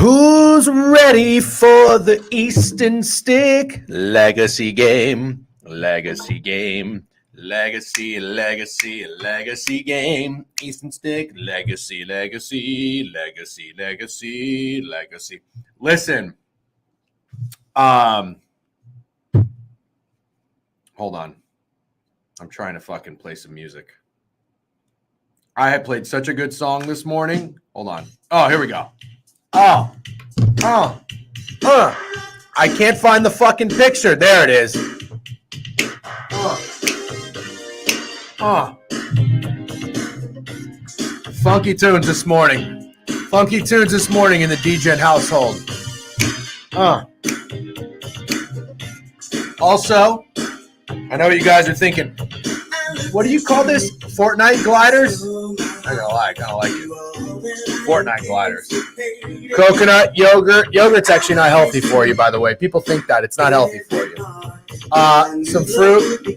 Who's ready for the Easton Stick Legacy game? Legacy game. Legacy game. Easton Stick Legacy. Listen. Hold on. I'm trying to fucking play some music. I had played such a good song this morning. Hold on. Oh, here we go. I can't find the fucking picture. There it is. Funky tunes this morning. Funky tunes this morning in the DGen household. Also, I know what you guys are thinking. What do you call this? Fortnite gliders? I kind of like it. Fortnite gliders. Coconut, yogurt. Yogurt's actually not healthy for you, by the way. People think that. It's not healthy for you. Some fruit.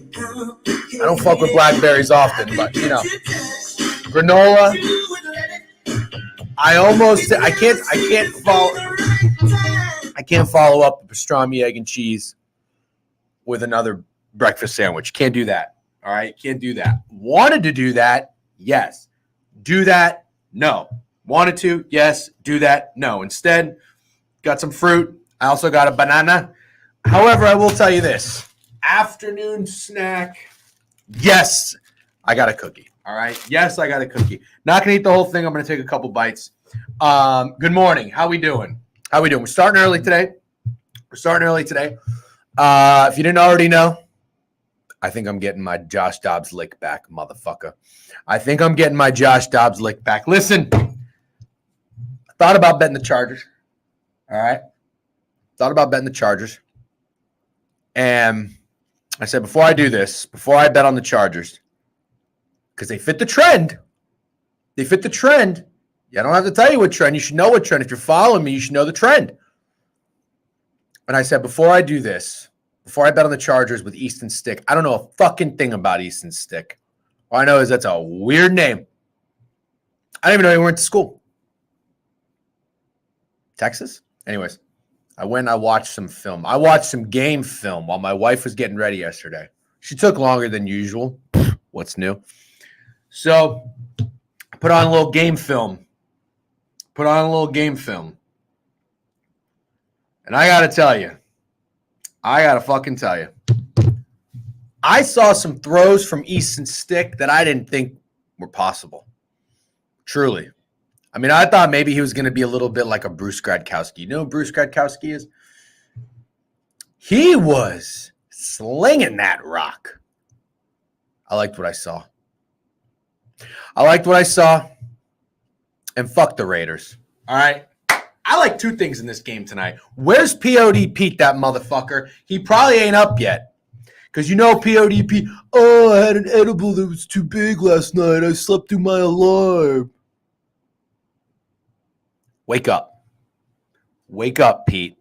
I don't fuck with blackberries often, but, you know. Granola. I can't follow up the pastrami, egg, and cheese with another breakfast sandwich. Can't do that. All right? Can't do that. Wanted to do that? Yes. Do that? No. Wanted to? Yes. Do that? No. Instead, got some fruit. I also got a banana. However, I will tell you this. Afternoon snack. Yes, I got a cookie. All right? Yes, I got a cookie. Not going to eat the whole thing. I'm going to take a couple bites. Good morning. How we doing? We're starting early today. If you didn't already know, I think I'm getting my Josh Dobbs lick back, motherfucker. I think I'm getting my Josh Dobbs lick back. Listen, I thought about betting the Chargers. All right? And I said, before I do this, before I bet on the Chargers, because they fit the trend. I don't have to tell you what trend. You should know what trend. If you're following me, you should know the trend. And I said, before I do this, before I bet on the Chargers with Easton Stick, I don't know a fucking thing about Easton Stick. All I know is that's a weird name. I didn't even know he went to school. Texas? Anyways, I went and I watched some film. I watched some game film while my wife was getting ready yesterday. She took longer than usual. What's new? So I put on a little game film. And I got to fucking tell you. I saw some throws from Easton Stick that I didn't think were possible. Truly. I mean, I thought maybe he was going to be a little bit like a Bruce Gradkowski. You know who Bruce Gradkowski is? He was slinging that rock. I liked what I saw. And fuck the Raiders. All right? I like two things in this game tonight. Where's POD Pete, that motherfucker? He probably ain't up yet. Because you know POD Pete, I had an edible that was too big last night. I slept through my alarm. Wake up. Wake up, Pete.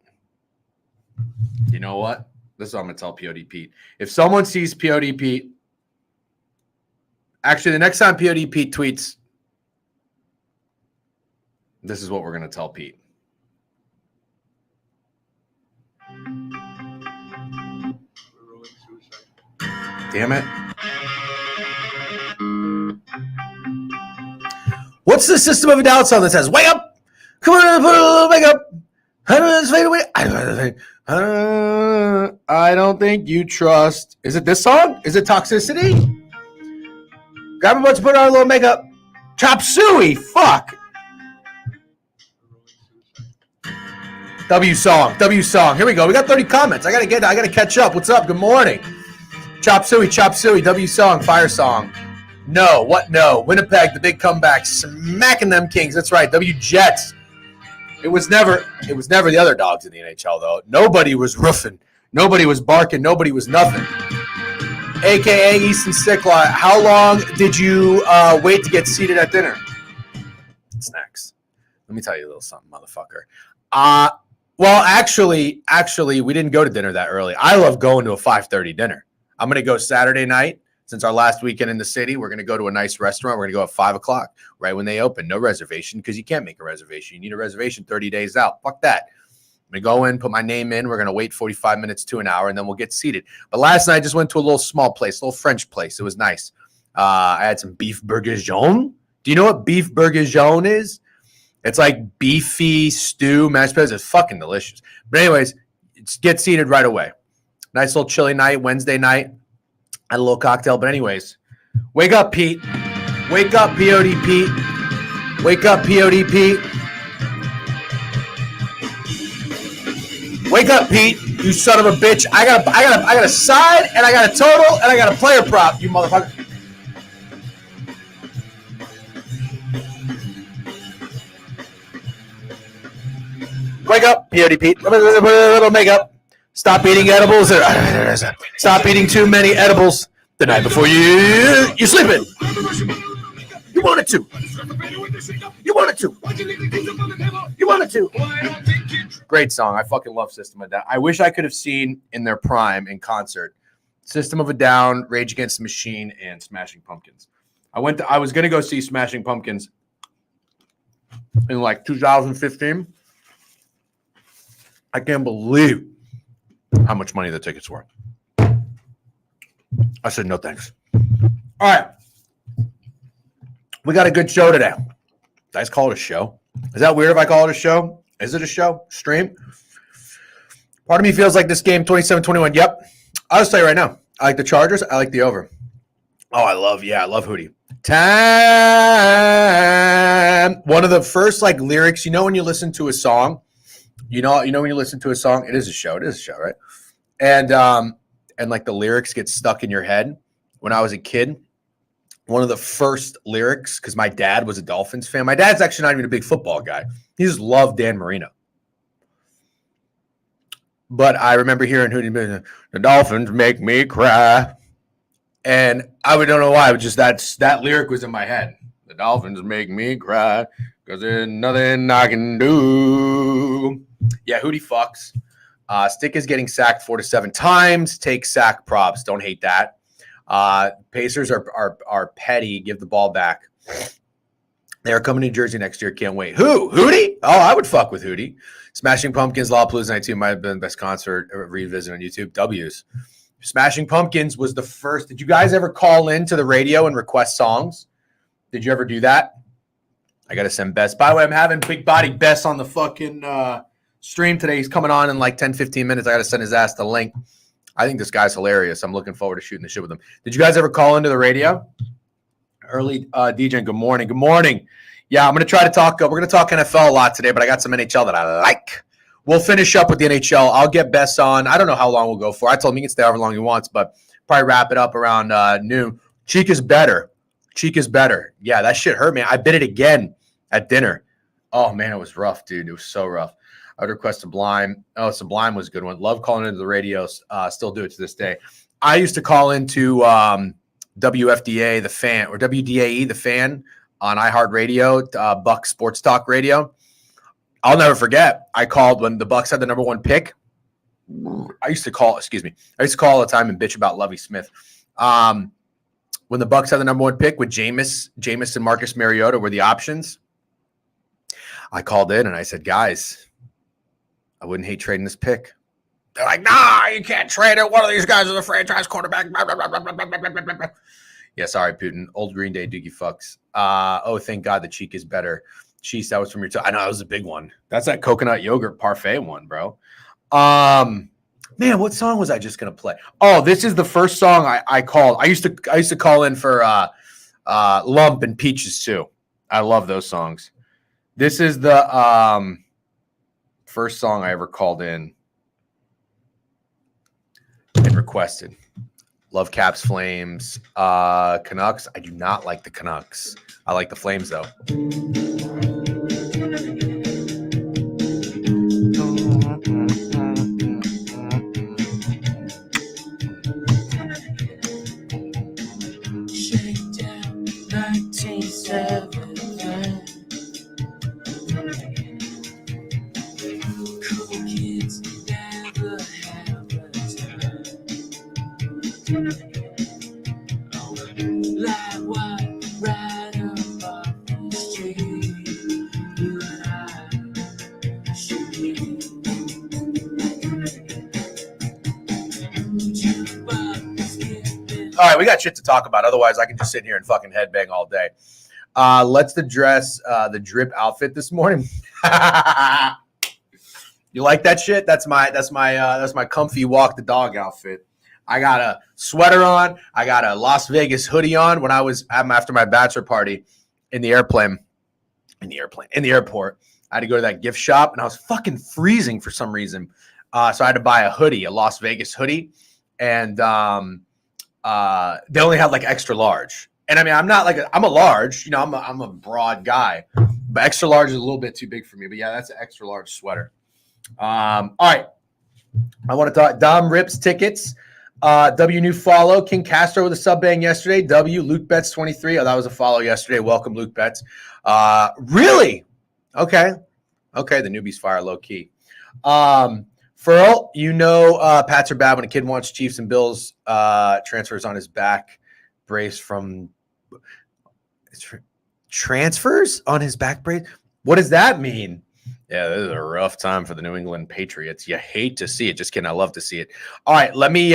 You know what? This is what I'm going to tell POD Pete. If someone sees POD Pete, actually, the next time POD Pete tweets, this is what we're going to tell Pete. Damn it. What's the System of a Down song that says, wake up? Come on, put a little makeup. I don't think you trust. Is it this song? Is it Toxicity? Grab a bunch, put on a little makeup. Chop suey. Fuck. W song. Here we go. We got 30 comments. I gotta catch up. What's up? Good morning. Chop suey. W song. Fire song. No. What? No. Winnipeg, the big comeback, smacking them Kings. That's right. W Jets. It was never the other dogs in the NHL though. Nobody was roofing. Nobody was barking. Nobody was nothing. AKA Easton Stickler. How long did you wait to get seated at dinner? Snacks. Let me tell you a little something, motherfucker. Well, actually, we didn't go to dinner that early. I love going to a 5:30 dinner. I'm going to go Saturday night. Since our last weekend in the city, we're going to go to a nice restaurant. We're going to go at 5 o'clock, right when they open. No reservation because you can't make a reservation. You need a reservation 30 days out. Fuck that. I'm going to go in, put my name in. We're going to wait 45 minutes to an hour, and then we'll get seated. But last night I just went to a little small place, a little French place. It was nice. I had some beef bourguignon. Do you know what beef bourguignon is? It's like beefy stew, mashed potatoes. It's fucking delicious. But anyways, get seated right away. Nice little chilly night, Wednesday night. Had a little cocktail. But anyways, wake up, Pete. Wake up, POD Pete. Wake up, POD Pete. Wake up, Pete. You son of a bitch. I got a side, and I got a total, and I got a player prop, you motherfucker. makeup. Beauty Pete. A little makeup. Stop eating edibles. Stop eating too many edibles the night before you're sleeping. You wanted to. You wanted to. You wanted to. Great song. I fucking love System of a Down. I wish I could have seen in their prime in concert System of a Down, Rage Against the Machine, and Smashing Pumpkins. I was going to go see Smashing Pumpkins in like 2015. I can't believe how much money the tickets were. I said no thanks. All right. We got a good show today. Did I just call it a show? Is that weird if I call it a show? Is it a show? Stream? Part of me feels like this game, 27-21. Yep. I'll just tell you right now. I like the Chargers. I like the over. Oh, I love Hootie. Time. One of the first like lyrics, when you listen to a song, when you listen to a song, it is a show, right? And like the lyrics get stuck in your head. When I was a kid, one of the first lyrics, because my dad was a Dolphins fan. My dad's actually not even a big football guy. He just loved Dan Marino. But I remember hearing Hootie, the Dolphins make me cry. And I don't know why, but just that lyric was in my head. The Dolphins make me cry because there's nothing I can do. Yeah, Hootie fucks. Stick is getting sacked 4 to 7 times. Take sack props. Don't hate that. Pacers are petty. Give the ball back. They're coming to Jersey next year. Can't wait. Who? Hootie? Oh, I would fuck with Hootie. Smashing Pumpkins, Lollapalooza Night 2 might have been the best concert revisit on YouTube. W's. Smashing Pumpkins was the first. Did you guys ever call in to the radio and request songs? Did you ever do that? I got to send Bess. By the way, I'm having Big Body Bess on the fucking stream today. He's coming on in like 10, 15 minutes. I got to send his ass the link. I think this guy's hilarious. I'm looking forward to shooting the shit with him. Did you guys ever call into the radio? Early DJ, good morning. Good morning. Yeah, I'm going to try to talk. We're going to talk NFL a lot today, but I got some NHL that I like. We'll finish up with the NHL. I'll get Bess on. I don't know how long we'll go for. I told him he can stay however long he wants, but probably wrap it up around noon. Cheek is better. Yeah, that shit hurt, man. I bit it again at dinner. Oh, man, it was rough, dude. It was so rough. I would request Sublime. Oh, Sublime was a good one. Love calling into the radio. Still do it to this day. I used to call into WFDA, the fan, or WDAE, the fan, on iHeartRadio, Buck Sports Talk Radio. I'll never forget. I called when the Bucks had the number 1 pick. I used to call all the time and bitch about Lovie Smith. When the Bucks had the number 1 pick with Jameis and Marcus Mariota were the options. I called in and I said, guys, I wouldn't hate trading this pick. They're like, nah, you can't trade it. One of these guys is a franchise quarterback. Yeah, sorry, Putin. Old Green Day Doogie fucks. Oh, thank God the cheek is better. Cheese, that was from your I know that was a big one. That's that coconut yogurt parfait one, bro. Man, what song was I just gonna play? Oh, this is the first song I called. I used to call in for Lump and Peaches too. I love those songs. This is the first song I ever called in and requested. Love Caps, Flames, Canucks. I do not like the Canucks. I like the Flames though. All right, we got shit to talk about. Otherwise, I can just sit here and fucking headbang all day. Let's address the drip outfit this morning. You like that shit? That's my comfy walk the dog outfit. I got a sweater on. I got a Las Vegas hoodie on. When I was after my bachelor party in the airport, I had to go to that gift shop and I was fucking freezing for some reason. So I had to buy a hoodie, a Las Vegas hoodie, and they only had like extra large. And I mean, I'm a large, I'm a broad guy, but extra large is a little bit too big for me. But yeah, that's an extra large sweater. All right. I want to talk Dom Rips tickets. W new follow. King Castro with a sub bang yesterday. W Luke Betts 23. Oh, that was a follow yesterday. Welcome, Luke Betts. Really? Okay. Okay, the newbies fire low key. Furl, Pats are bad when a kid wants Chiefs and Bills transfers on his back brace from transfers on his back brace. What does that mean? Yeah, this is a rough time for the New England Patriots. You hate to see it. Just kidding. I love to see it. All right, let me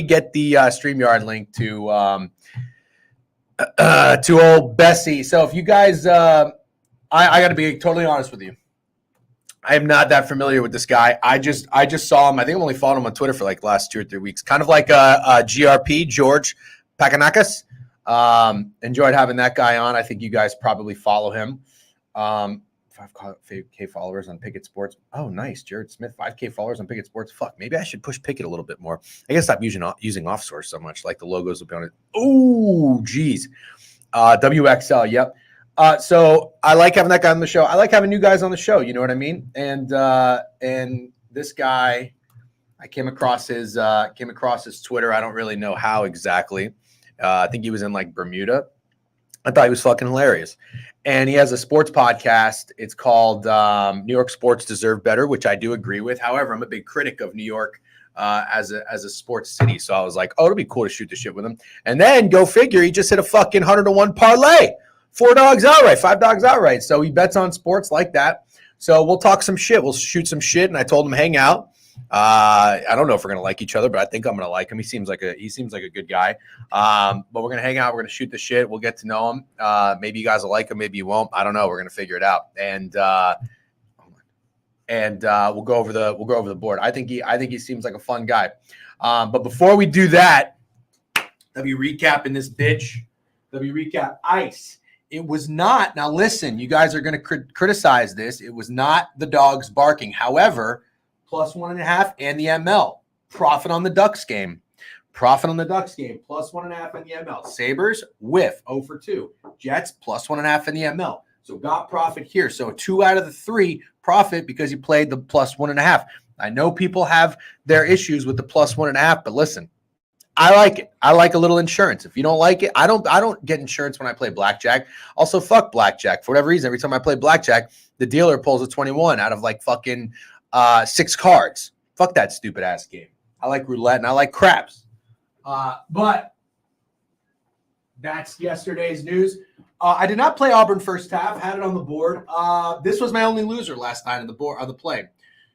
get the StreamYard link to old Bessie. So if you guys, I got to be totally honest with you. I am not that familiar with this guy. I just saw him. I think I've only followed him on Twitter for like the last 2 or 3 weeks. Kind of like a GRP, George Pakanakis. Enjoyed having that guy on. I think you guys probably follow him. 5K followers on Pickett Sports. Oh, nice. Jared Smith, 5K followers on Pickett Sports. Fuck, maybe I should push Pickett a little bit more. I guess stop using off-source so much. Like the logos will be on it. Oh, geez. WXL, yep. So I like having that guy on the show. I like having new guys on the show. You know what I mean? And this guy, I came across his Twitter. I don't really know how exactly. I think he was in like Bermuda. I thought he was fucking hilarious. And he has a sports podcast. It's called New York Sports Deserve Better, which I do agree with. However, I'm a big critic of New York as a sports city. So I was like, oh, it'll be cool to shoot the shit with him. And then go figure, he just hit a fucking 100-to-1 parlay. 4 dogs outright, 5 dogs outright. So he bets on sports like that. So we'll talk some shit. We'll shoot some shit. And I told him hang out. I don't know if we're gonna like each other, but I think I'm gonna like him. He seems like a good guy. But we're gonna hang out. We're gonna shoot the shit. We'll get to know him. Maybe you guys will like him. Maybe you won't. I don't know. We're gonna figure it out. And we'll go over the board. I think he seems like a fun guy. But before we do that, W recapping this bitch. W recap ice. It was not. Now listen, you guys are gonna criticize this. It was not the dogs barking. However, +1.5 and the ML. Profit on the Ducks game. Plus 1.5 in the ML. Sabres, whiff, 0 for 2. Jets, +1.5 in the ML. So got profit here. So 2 out of the 3 profit because you played the +1.5. I know people have their issues with the +1.5, but listen, I like it. I like a little insurance. If you don't like it, I don't get insurance when I play blackjack. Also, fuck blackjack. For whatever reason, every time I play blackjack, the dealer pulls a 21 out of like fucking 6 cards. Fuck that stupid ass game. I like roulette and I like craps. But that's yesterday's news. I did not play Auburn first half. Had it on the board. This was my only loser last night on the play.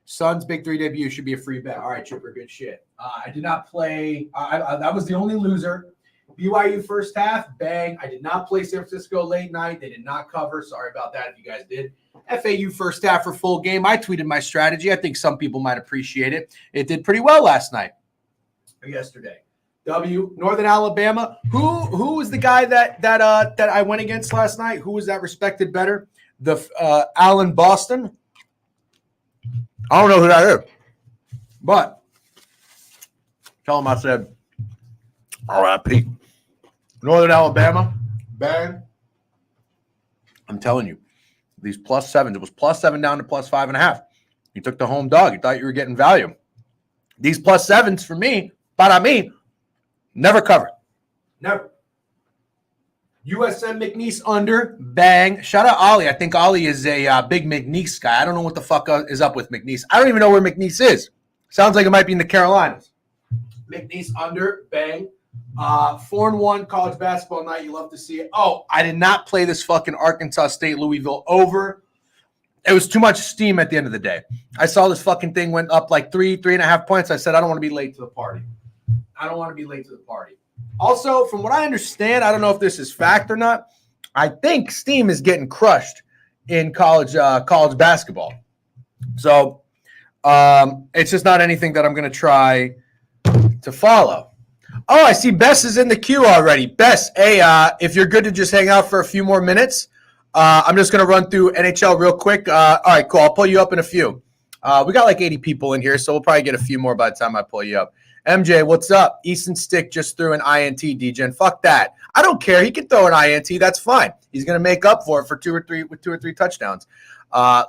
Suns Big 3 debut should be a free bet. All right, Chipper, good shit. I did not play. That was the only loser. BYU first half, bang. I did not play San Francisco late night. They did not cover. Sorry about that if you guys did. FAU first half for full game. I tweeted my strategy. I think some people might appreciate it. It did pretty well last night or yesterday. W Northern Alabama. Who was the guy that I went against last night? Who was that respected better? The Allen Boston. I don't know who that is, but tell him I said R.I.P. Northern Alabama, bang. I'm telling you, these +7s, it was +7 down to +5.5. You took the home dog. You thought you were getting value. These +7s for me, para me, never covered. Never. USM McNeese under, bang. Shout out Ollie. I think Ollie is a big McNeese guy. I don't know what the fuck is up with McNeese. I don't even know where McNeese is. Sounds like it might be in the Carolinas. McNeese under, bang. 4-1 college basketball night. You love to see it. Oh, I did not play this fucking Arkansas State Louisville over. It was too much steam at the end of the day. I saw this fucking thing went up like 3.5 points. I said, I don't want to be late to the party. Also, from what I understand, I don't know if this is fact or not, I think steam is getting crushed in college basketball. So it's just not anything that I'm going to try to follow. Oh, I see Bess is in the queue already. Bess, hey, if you're good to just hang out for a few more minutes, I'm just going to run through NHL real quick. All right, cool. I'll pull you up in a few. We got like 80 people in here, so we'll probably get a few more by the time I pull you up. MJ, what's up? Easton Stick just threw an INT, DGen. Fuck that. I don't care. He can throw an INT. That's fine. He's going to make up for it for 2 or 3 touchdowns.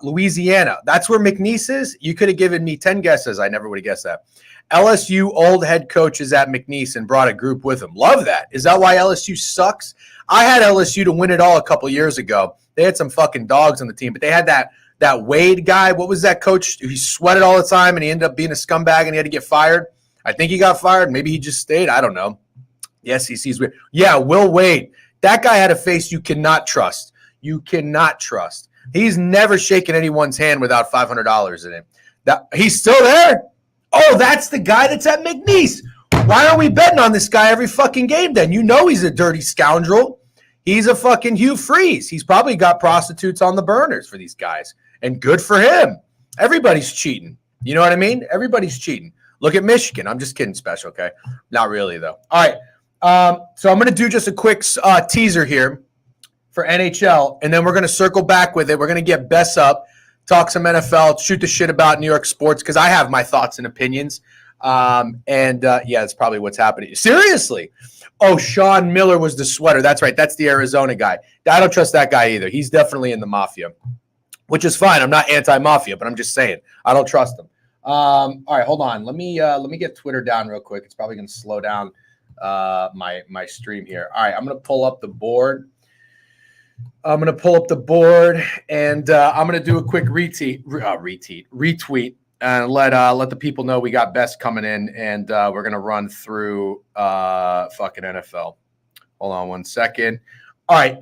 Louisiana. That's where McNeese is. You could have given me 10 guesses. I never would have guessed that. LSU old head coach is at McNeese and brought a group with him. Love that. Is that why LSU sucks? I had LSU to win it all a couple years ago. They had some fucking dogs on the team, but they had that Wade guy. What was that coach? He sweated all the time, and he ended up being a scumbag, and he had to get fired. I think he got fired. Maybe he just stayed. I don't know. The SEC's weird. Yeah, Will Wade. That guy had a face you cannot trust. You cannot trust. He's never shaken anyone's hand without $500 in it. He's still there? Oh, that's the guy that's at McNeese. Why are we betting on this guy every fucking game then? You know he's a dirty scoundrel. He's a fucking Hugh Freeze. He's probably got prostitutes on the burners for these guys. And good for him. Everybody's cheating. You know what I mean? Everybody's cheating. Look at Michigan. I'm just kidding, Special, okay? Not really, though. All right. So I'm going to do just a quick teaser here for NHL, and then we're going to circle back with it. We're going to get Bess up, talk some NFL, shoot the shit about New York sports, because I have my thoughts and opinions. Yeah, that's probably what's happening. Seriously. Oh, Sean Miller was the sweater. That's right. That's the Arizona guy. I don't trust that guy either. He's definitely in the mafia, which is fine. I'm not anti-mafia, but I'm just saying I don't trust him. All right, hold on. Let me get Twitter down real quick. It's probably going to slow down my stream here. All right, I'm going to pull up the board. And I'm going to do a quick retweet, and let the people know we got Best coming in, and we're going to run through fucking NFL. Hold on one second. All right,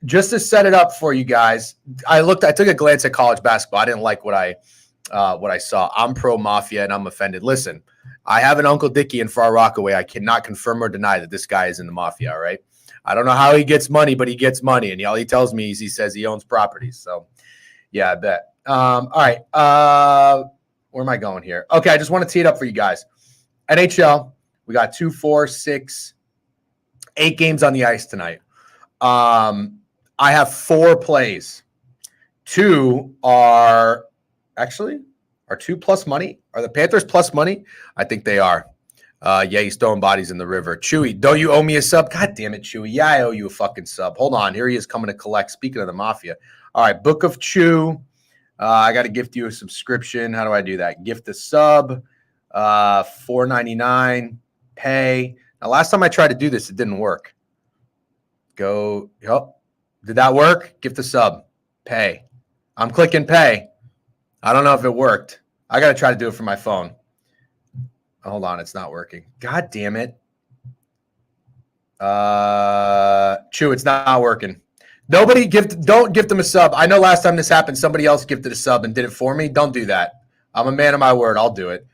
just to set it up for you guys, I took a glance at college basketball. I didn't like what I saw. I'm pro mafia and I'm offended. Listen, I have an Uncle Dickie in Far Rockaway. I cannot confirm or deny that this guy is in the mafia, all right? I don't know how he gets money, but he gets money. And all he tells me is he says he owns properties. So, yeah, I bet. All right. Where am I going here? Okay, I just want to tee it up for you guys. NHL, we got 2, 4, 6, 8 games on the ice tonight. I have 4 plays. 2 are – actually, are 2 plus money? Are the Panthers plus money? I think they are. Yeah, he's throwing bodies in the river. Chewy, don't you owe me a sub? God damn it, Chewy. Yeah, I owe you a fucking sub. Hold on. Here he is coming to collect. Speaking of the mafia. All right, Book of Chew. I got to gift you a subscription. How do I do that? Gift a sub. $4.99. Pay. Now, last time I tried to do this, it didn't work. Go. Yep. Did that work? Gift a sub. Pay. I'm clicking pay. I don't know if it worked. I got to try to do it from my phone. Hold on, it's not working. God damn it. Chew, it's not working. Don't gift them a sub. I know last time this happened, somebody else gifted a sub and did it for me. Don't do that. I'm a man of my word. I'll do it.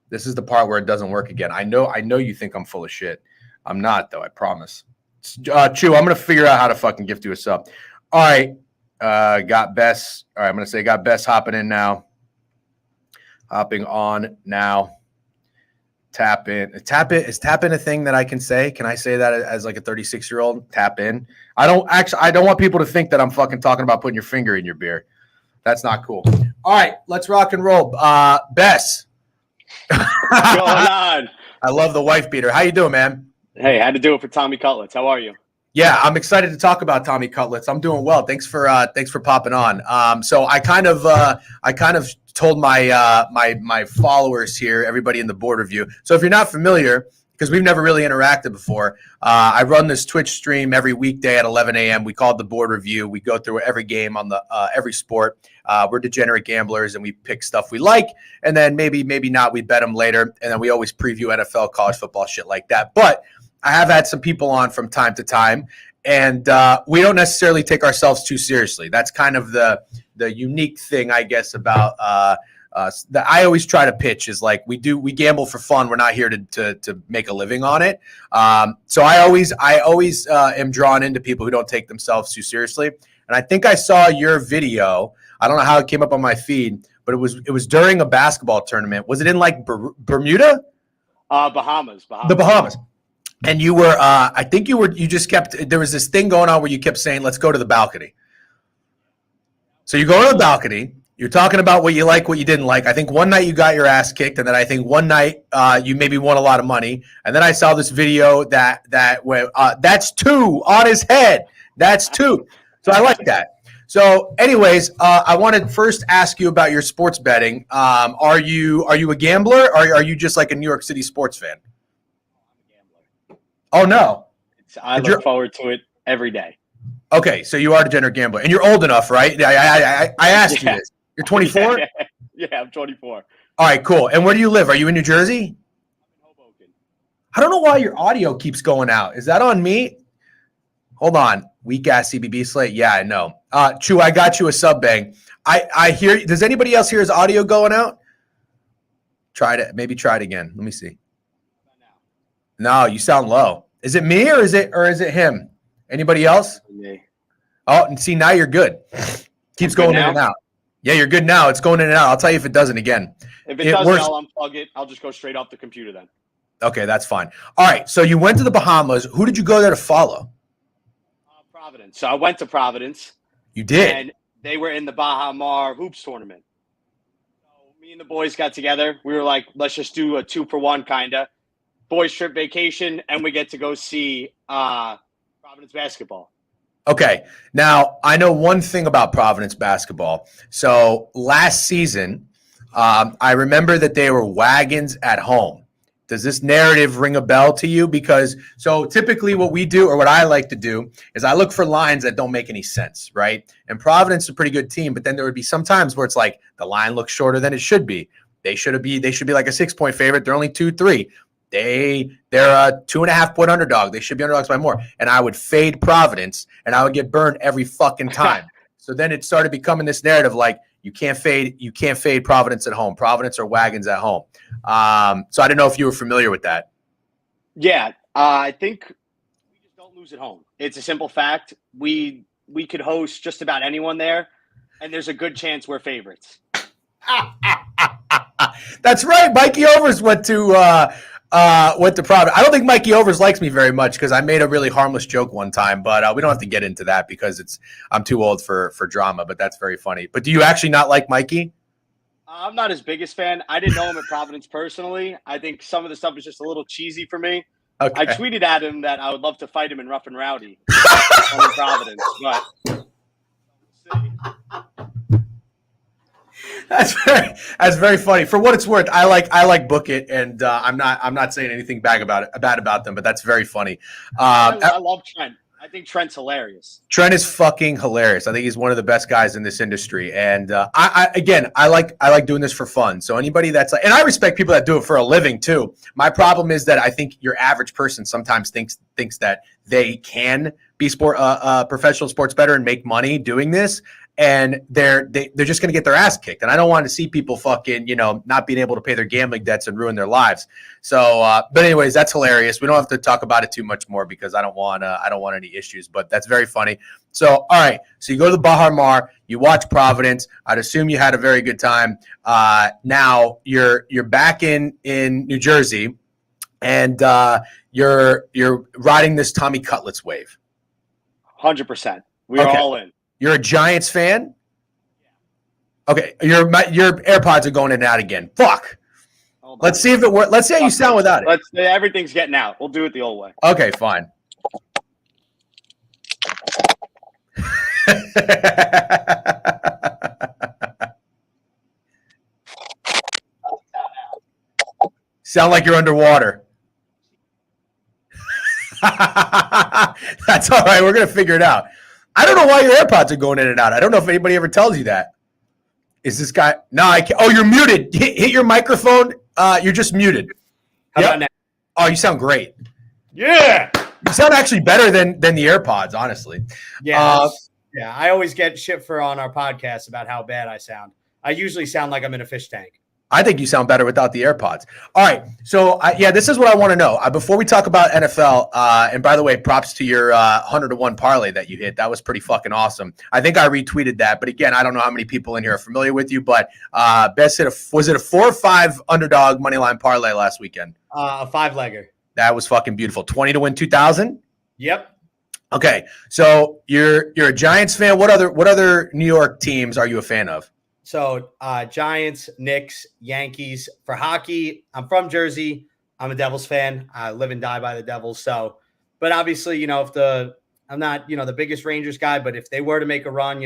This is the part where it doesn't work again. I know you think I'm full of shit. I'm not, though, I promise. Chew, I'm going to figure out how to fucking gift you a sub. All right. Got Bess. All right, I'm going to say got Bess hopping in now. Hopping on now. Tap in. Is tap in a thing that I can say? Can I say that as like a 36-year-old? Tap in. I don't want people to think that I'm fucking talking about putting your finger in your beer. That's not cool. All right, let's rock and roll. Bess. What's going on? I love the wife beater. How you doing, man? Hey, had to do it for Tommy Cutlets. How are you? Yeah, I'm excited to talk about Tommy Cutlets. I'm doing well. Thanks for popping on. So I kind of told my followers here, everybody in the board review. So if you're not familiar, because we've never really interacted before, I run this Twitch stream every weekday at 11 a.m. We call it the board review. We go through every game on the every sport. We're degenerate gamblers, and we pick stuff we like, and then maybe not. We bet them later, and then we always preview NFL, college football, shit like that. But I have had some people on from time to time, and we don't necessarily take ourselves too seriously. That's kind of the unique thing, I guess, about that I always try to pitch is like we gamble for fun. We're not here to make a living on it. So I always am drawn into people who don't take themselves too seriously. And I think I saw your video. I don't know how it came up on my feed, but it was during a basketball tournament. Was it in like Bermuda? Bahamas. The Bahamas. And you were, I think you just kept, there was this thing going on where you kept saying, let's go to the balcony. So you go to the balcony, you're talking about what you like, what you didn't like. I think one night you got your ass kicked, and then I think one night you maybe won a lot of money. And then I saw this video that went, that's 2 on his head. That's 2. So I like that. So, anyways, I want to first ask you about your sports betting. Are you a gambler, or are you just like a New York City sports fan? Oh no! I look forward to it every day. Okay, so you are a degenerate gambler, and you're old enough, right? I asked you this. You're 24. Yeah, I'm 24. All right, cool. And where do you live? Are you in New Jersey? I'm in Hoboken. I don't know why your audio keeps going out. Is that on me? Hold on. Weak ass CBB slate. Yeah, I know. Chew, I got you a sub bang. I hear. Does anybody else hear his audio going out? Try it. Maybe try it again. Let me see. No, you sound low. Is it me or is it him? Anybody else? Me. Oh, and see, now you're good. Keeps going in and out. Yeah, you're good now. It's going in and out. I'll tell you if it doesn't again. If it doesn't, I'll unplug it. I'll just go straight off the computer then. Okay, that's fine. All right, so you went to the Bahamas. Who did you go there to follow? Providence. So I went to Providence. You did? And they were in the Baha Mar Hoops tournament. So me and the boys got together. We were like, let's just do a 2-for-1 kind of. Boys trip vacation, and we get to go see Providence basketball. Okay. Now, I know one thing about Providence basketball. So last season, I remember that they were wagons at home. Does this narrative ring a bell to you? Because so typically what we do, or what I like to do, is I look for lines that don't make any sense, right? And Providence is a pretty good team, but then there would be some times where it's like the line looks shorter than it should be. They should be like a 6-point favorite. They're only 2-3. They're a 2.5-point underdog. They should be underdogs by more. And I would fade Providence, and I would get burned every fucking time. So then it started becoming this narrative like you can't fade Providence at home. Providence are wagons at home. So I didn't know if you were familiar with that. Yeah, I think we just don't lose at home. It's a simple fact. We could host just about anyone there, and there's a good chance we're favorites. That's right. Mikey Overs went to Providence. I don't think Mikey Overs likes me very much because I made a really harmless joke one time, but we don't have to get into that because I'm too old for drama, but that's very funny. But do you actually not like Mikey? I'm not his biggest fan. I didn't know him at Providence personally. I think some of the stuff is just a little cheesy for me. Okay. I tweeted at him that I would love to fight him in Rough and Rowdy in Providence, but we'll see. That's very funny. For what it's worth, I like Book It, and I'm not saying anything bad about them, but that's very funny. I love Trent. I think Trent's hilarious. Trent is fucking hilarious. I think he's one of the best guys in this industry. And I like doing this for fun. So anybody that's like, and I respect people that do it for a living too. My problem is that I think your average person sometimes thinks that they can be professional sports bettor and make money doing this. And they're just going to get their ass kicked. And I don't want to see people fucking, not being able to pay their gambling debts and ruin their lives. So, but anyways, that's hilarious. We don't have to talk about it too much more because I don't want any issues, but that's very funny. So, all right. So you go to the Baha Mar, you watch Providence. I'd assume you had a very good time. Now you're back in New Jersey and you're riding this Tommy Cutlets wave. 100%. We're all in. You're a Giants fan? Okay, your AirPods are going in and out again. Fuck. Let's see if it works. Let's see how you sound without it. Everything's getting out. We'll do it the old way. Okay, fine. Sound like you're underwater. That's all right. We're going to figure it out. I don't know why your AirPods are going in and out. I don't know if anybody ever tells you that. Is this guy? No, I can't. Oh, you're muted. Hit your microphone. You're just muted. How about now? Oh, you sound great. Yeah. You sound actually better than the AirPods, honestly. Yeah. Yeah. I always get shit on our podcast about how bad I sound. I usually sound like I'm in a fish tank. I think you sound better without the AirPods. All right. So, this is what I want to know. Before we talk about NFL, and by the way, props to your 100-to-1 parlay that you hit. That was pretty fucking awesome. I think I retweeted that. But again, I don't know how many people in here are familiar with you. But was it a 4 or 5 underdog moneyline parlay last weekend? A 5-legger. That was fucking beautiful. 20 to win 2,000? Yep. Okay. So you're a Giants fan. What other New York teams are you a fan of? So Giants, Knicks, Yankees. For hockey, I'm from Jersey. I'm a Devils fan. I live and die by the Devils. So, but obviously, if the I'm not, the biggest Rangers guy, but if they were to make a run,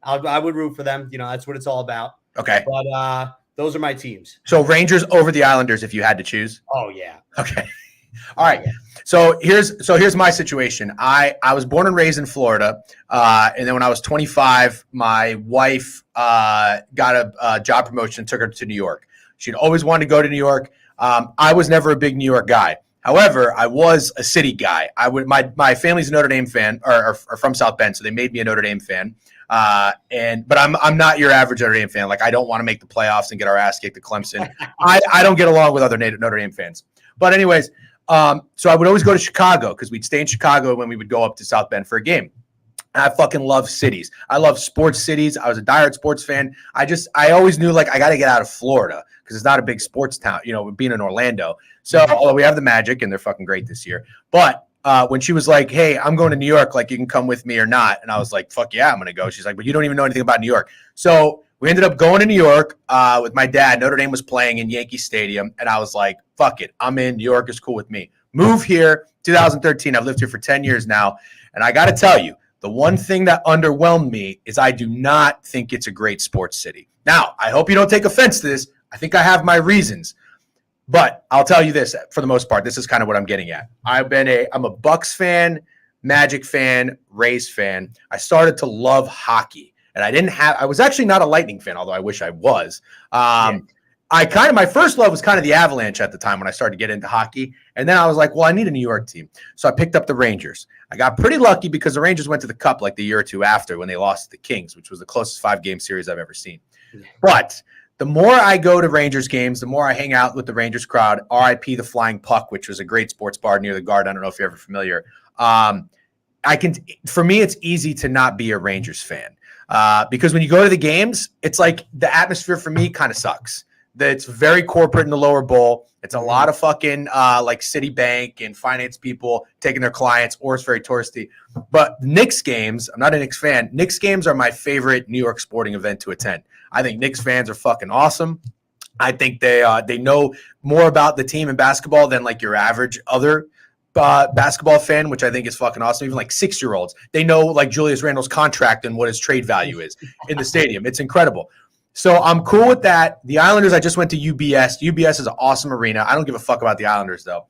I would root for them. That's what it's all about. Okay. But those are my teams. So Rangers over the Islanders if you had to choose? Oh, yeah. Okay. All right. So here's my situation. I was born and raised in Florida. And then when I was 25, my wife got a job promotion and took her to New York. She'd always wanted to go to New York. I was never a big New York guy. However, I was a city guy. My family's a Notre Dame fan, or from South Bend, so they made me a Notre Dame fan. But I'm not your average Notre Dame fan. Like, I don't want to make the playoffs and get our ass kicked at Clemson. I don't get along with other Notre Dame fans. But anyways, so I would always go to Chicago because we'd stay in Chicago when we would go up to South Bend for a game. And I fucking love cities. I love sports cities. I was a diehard sports fan. I always knew, like, I got to get out of Florida because it's not a big sports town, being in Orlando. So, although we have the Magic and they're fucking great this year. But when she was like, hey, I'm going to New York, like, you can come with me or not. And I was like, fuck yeah, I'm going to go. She's like, but you don't even know anything about New York. So we ended up going to New York with my dad. Notre Dame was playing in Yankee Stadium. And I was like, fuck it. I'm in. New York is cool with me. Move here, 2013. I've lived here for 10 years now. And I got to tell you, the one thing that underwhelmed me is I do not think it's a great sports city. Now, I hope you don't take offense to this. I think I have my reasons. But I'll tell you this, for the most part, this is kind of what I'm getting at. I'm a Bucks fan, Magic fan, Rays fan. I started to love hockey. And I was actually not a Lightning fan, although I wish I was. My first love was kind of the Avalanche at the time when I started to get into hockey. And then I was like, well, I need a New York team. So I picked up the Rangers. I got pretty lucky because the Rangers went to the Cup like the year or two after when they lost to the Kings, which was the closest 5-game series I've ever seen. But the more I go to Rangers games, the more I hang out with the Rangers crowd. RIP the Flying Puck, which was a great sports bar near the Garden. I don't know if you're ever familiar. For me, it's easy to not be a Rangers fan because when you go to the games, it's like the atmosphere for me kind of sucks. It's very corporate in the lower bowl. It's a lot of fucking like Citibank and finance people taking their clients, or it's very touristy. But Knicks games, I'm not a Knicks fan. Knicks games are my favorite New York sporting event to attend. I think Knicks fans are fucking awesome. I think they know more about the team in basketball than like your average other basketball fan, which I think is fucking awesome. Even like 6-year-olds, they know like Julius Randle's contract and what his trade value is in the stadium. It's incredible. So I'm cool with that. The Islanders, I just went to UBS. UBS is an awesome arena. I don't give a fuck about the Islanders, though.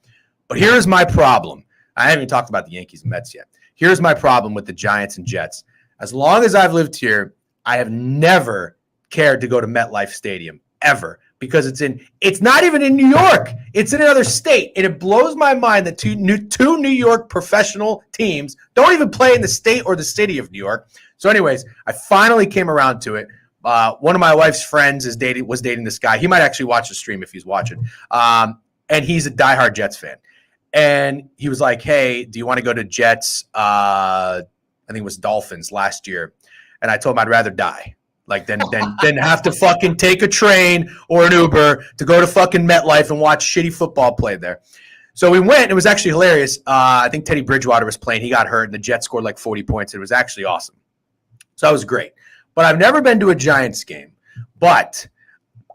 But here's my problem. I haven't even talked about the Yankees and Mets yet. Here's my problem with the Giants and Jets. As long as I've lived here, I have never cared to go to MetLife Stadium, ever, because it's not even in New York. It's in another state. And it blows my mind that two New York professional teams don't even play in the state or the city of New York. So anyways, I finally came around to it. One of my wife's friends was dating this guy. He might actually watch the stream if he's watching. And he's a diehard Jets fan. And he was like, hey, do you want to go to Jets? I think it was Dolphins last year. And I told him I'd rather die. Like than have to fucking take a train or an Uber to go to fucking MetLife and watch shitty football played there. So we went. It was actually hilarious. I think Teddy Bridgewater was playing. He got hurt, and the Jets scored like 40 points. It was actually awesome. So that was great. But I've never been to a Giants game. But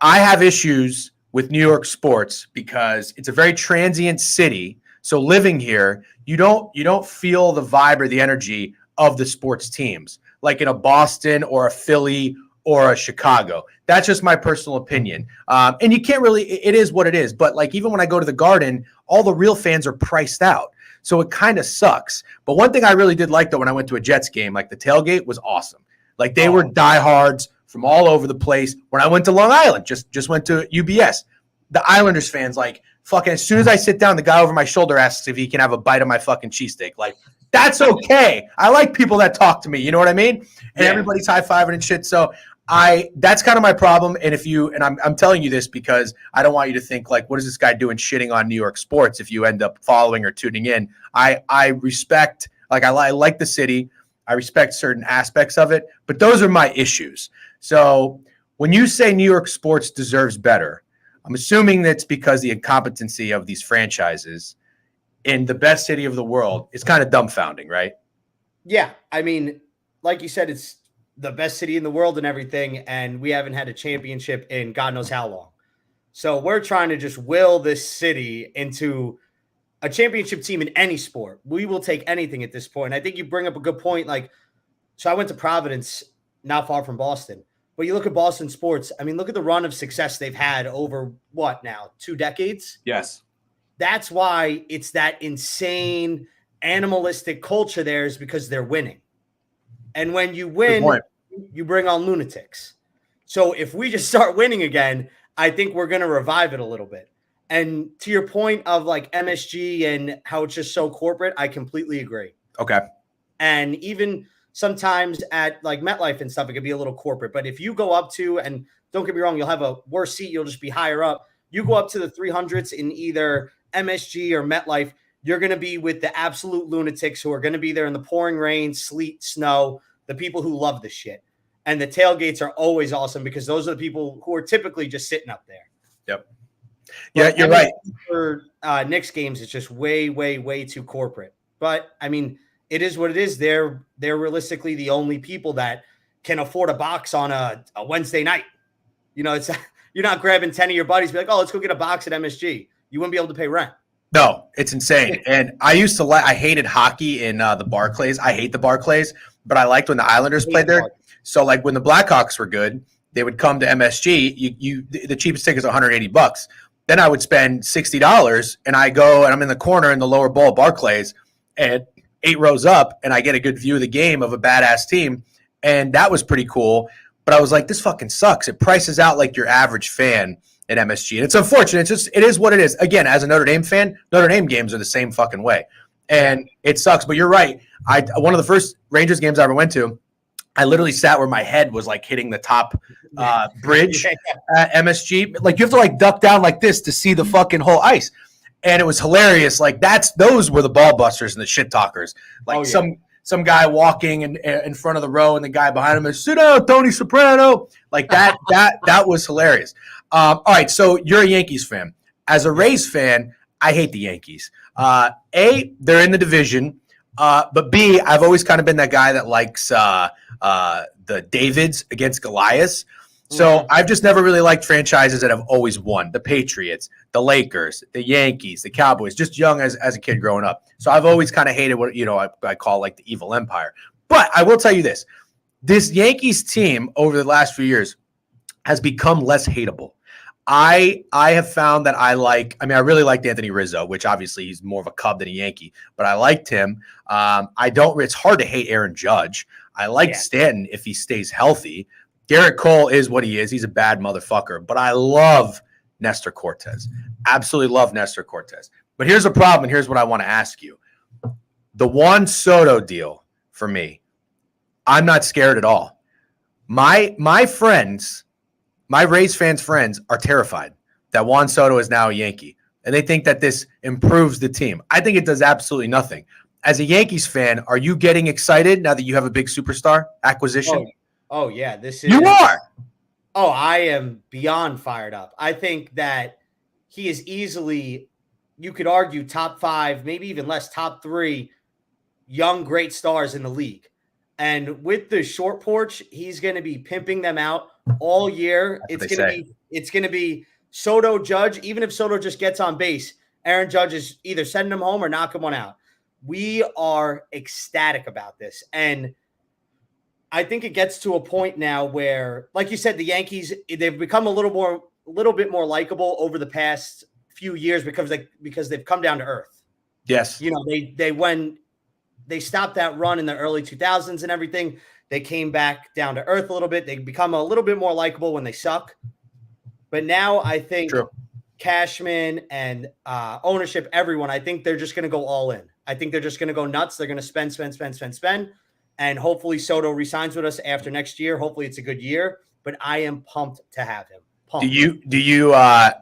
I have issues with New York sports because it's a very transient city. So living here, you don't feel the vibe or the energy of the sports teams like in a Boston or a Philly or a Chicago. That's just my personal opinion. And you can't really, it is what it is. But like even when I go to the Garden, all the real fans are priced out. So it kind of sucks. But one thing I really did like though when I went to a Jets game, like the tailgate was awesome. Like they were diehards from all over the place. When I went to Long Island, just went to UBS, the Islanders fans, like fucking as soon as I sit down, the guy over my shoulder asks if he can have a bite of my fucking cheesesteak. Like that's okay. I like people that talk to me. You know what I mean? And everybody's high-fiving and shit. So that's kind of my problem. And I'm telling you this because I don't want you to think like, what is this guy doing shitting on New York sports? If you end up following or tuning in, I respect, like I like the city. I respect certain aspects of it, but those are my issues. So when you say New York sports deserves better, I'm assuming that's because the incompetency of these franchises in the best city of the world is kind of dumbfounding, right? Yeah. I mean, like you said, it's the best city in the world and everything, and we haven't had a championship in God knows how long. So we're trying to just will this city into a championship team in any sport. We will take anything at this point. I think you bring up a good point. Like, so I went to Providence, not far from Boston. But you look at Boston sports, I mean, look at the run of success they've had over what now, 2 decades? Yes. That's why it's that insane animalistic culture there, is because they're winning. And when you win, you bring on lunatics. So if we just start winning again, I think we're going to revive it a little bit. And to your point of like MSG and how it's just so corporate, I completely agree. Okay. And even sometimes at like MetLife and stuff, it could be a little corporate. But if you go up to, and don't get me wrong, you'll have a worse seat, you'll just be higher up. You go up to the 300s in either MSG or MetLife, you're going to be with the absolute lunatics who are going to be there in the pouring rain, sleet, snow, the people who love this shit. And the tailgates are always awesome because those are the people who are typically just sitting up there. Yep. Yeah, you're right. For Knicks games, it's just way, way, way too corporate. But I mean, it is what it is. They're realistically the only people that can afford a box on a Wednesday night. You know, it's you're not grabbing 10 of your buddies, be like, oh, let's go get a box at MSG. You wouldn't be able to pay rent. No, it's insane. And I used to I hated hockey in the Barclays. I hate the Barclays, but I liked when the Islanders played there. So like when the Blackhawks were good, they would come to MSG. The cheapest ticket is $180. Then I would spend $60 and I go and I'm in the corner in the lower bowl Barclays and 8 rows up and I get a good view of the game of a badass team. And that was pretty cool. But I was like, this fucking sucks. It prices out like your average fan at MSG. And it's unfortunate. It is what it is. Again, as a Notre Dame fan, Notre Dame games are the same fucking way. And it sucks. But you're right. One of the first Rangers games I ever went to, I literally sat where my head was like hitting the top bridge at MSG. Like you have to like duck down like this to see the fucking whole ice. And it was hilarious. Like those were the ball busters and the shit talkers. Like some guy walking in front of the row and the guy behind him is, sit down, Tony Soprano. Like that was hilarious. All right, so you're a Yankees fan. As a Rays fan, I hate the Yankees. A, they're in the division. But B, I've always kind of been that guy that likes the Davids against Goliaths. So I've just never really liked franchises that have always won. The Patriots, the Lakers, the Yankees, the Cowboys, just young as a kid growing up. So I've always kind of hated what I call like the evil empire. But I will tell you this. This Yankees team over the last few years has become less hateable. I have found that I really liked Anthony Rizzo, which obviously he's more of a Cub than a Yankee, but I liked him. It's hard to hate Aaron Judge. I like Stanton if he stays healthy. Garrett Cole is what he is. He's a bad motherfucker, but I love Nestor Cortez. Absolutely love Nestor Cortez. But here's a problem, and here's what I want to ask you. The Juan Soto deal for me, I'm not scared at all. My friends, my Rays fans' friends are terrified that Juan Soto is now a Yankee, and they think that this improves the team. I think it does absolutely nothing. As a Yankees fan, are you getting excited now that you have a big superstar acquisition? Oh yeah, this is. You are. Oh, I am beyond fired up. I think that he is easily, you could argue, top 5, maybe even less, top 3 young great stars in the league. And with the short porch, he's going to be pimping them out all year. It's going to be Soto, Judge. Even if Soto just gets on base, Aaron Judge is either sending him home or knocking one out. We are ecstatic about this. And I think it gets to a point now where, like you said, the Yankees, they've become a little bit more likable over the past few years because they've come down to earth. Yes. You know, when they stopped that run in the early 2000s and everything, they came back down to earth a little bit. They become a little bit more likable when they suck. But now I think Cashman and ownership, everyone, I think they're just going to go all in. I think they're just going to go nuts. They're going to spend. And hopefully Soto resigns with us after next year. Hopefully it's a good year. But I am pumped to have him. Pumped. Do you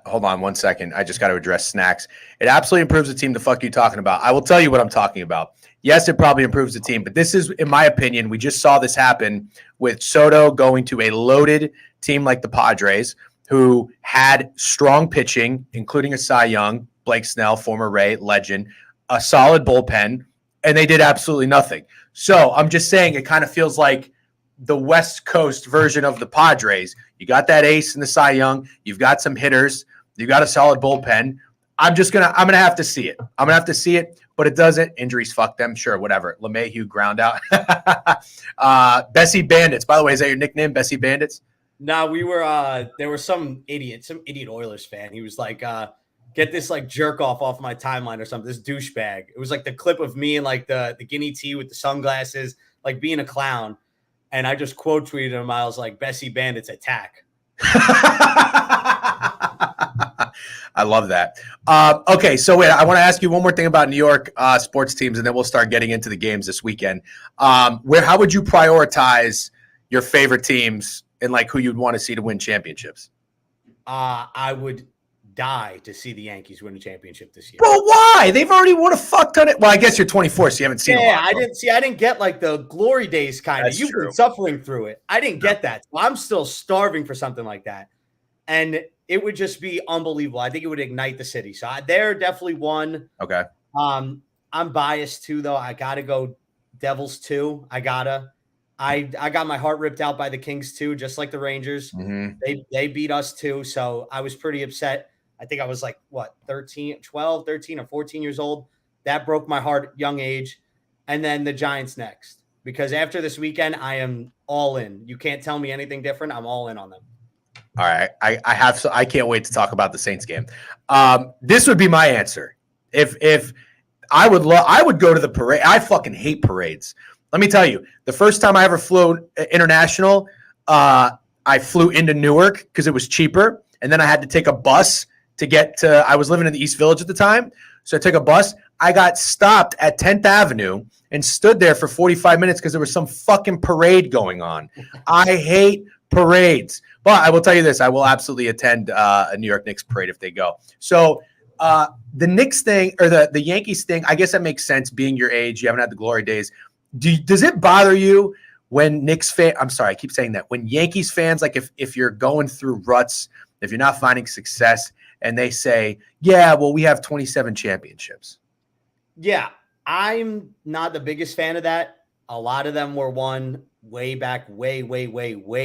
hold on 1 second. I just got to address Snacks. It absolutely improves the team. The fuck are you talking about? I will tell you what I'm talking about. Yes, it probably improves the team, but this is, in my opinion, we just saw this happen with Soto going to a loaded team like the Padres, who had strong pitching, including a Cy Young, Blake Snell, former Ray legend, a solid bullpen, and they did absolutely nothing. So I'm just saying it kind of feels like the West Coast version of the Padres. You got that ace in the Cy Young. You've got some hitters. You got a solid bullpen. I'm gonna have to see it. I'm gonna have to see it, but it doesn't. Injuries, fuck them. Sure, whatever. LeMahieu ground out. Bessie Bandits. By the way, is that your nickname, Bessie Bandits? No, we were there was some idiot Oilers fan. He was like, get this like jerk off my timeline or something. This douchebag. It was like the clip of me and like the guinea tea with the sunglasses, like being a clown. And I just quote tweeted him. I was like, Bessie Bandits attack. I love that. Okay, so wait, I want to ask you one more thing about New York sports teams, and then we'll start getting into the games this weekend. How would you prioritize your favorite teams and like who you'd want to see to win championships? I would die to see the Yankees win a championship this year. Well, why? They've already won a fuck ton of. Well, I guess you're 24, so you haven't seen. Yeah, I didn't get like the glory days kind of. You've been suffering through it. I didn't get that. So I'm still starving for something like that, and it would just be unbelievable. I think it would ignite the city. So they're definitely one. Okay. I'm biased too, though. I gotta go Devils too. I got my heart ripped out by the Kings too, just like the Rangers. Mm-hmm. They beat us too, so I was pretty upset. I think I was like, 13 or 14 years old. That broke my heart young age. And then the Giants next. Because after this weekend, I am all in. You can't tell me anything different. I'm all in on them. All right. I can't wait to talk about the Saints game. This would be my answer. If I would go to the parade. I fucking hate parades. Let me tell you, the first time I ever flew international, I flew into Newark because it was cheaper. And then I had to take a bus to get to, I was living in the East Village at the time. So I took a bus. I got stopped at 10th Avenue and stood there for 45 minutes because there was some fucking parade going on. I hate parades. But I will tell you this, I will absolutely attend a New York Knicks parade if they go. So the Knicks thing, or the Yankees thing, I guess that makes sense being your age. You haven't had the glory days. Does it bother you when I keep saying that. When Yankees fans, like if you're going through ruts, if you're not finding success, and they say, yeah, well, we have 27 championships. Yeah, I'm not the biggest fan of that. A lot of them were won way back, way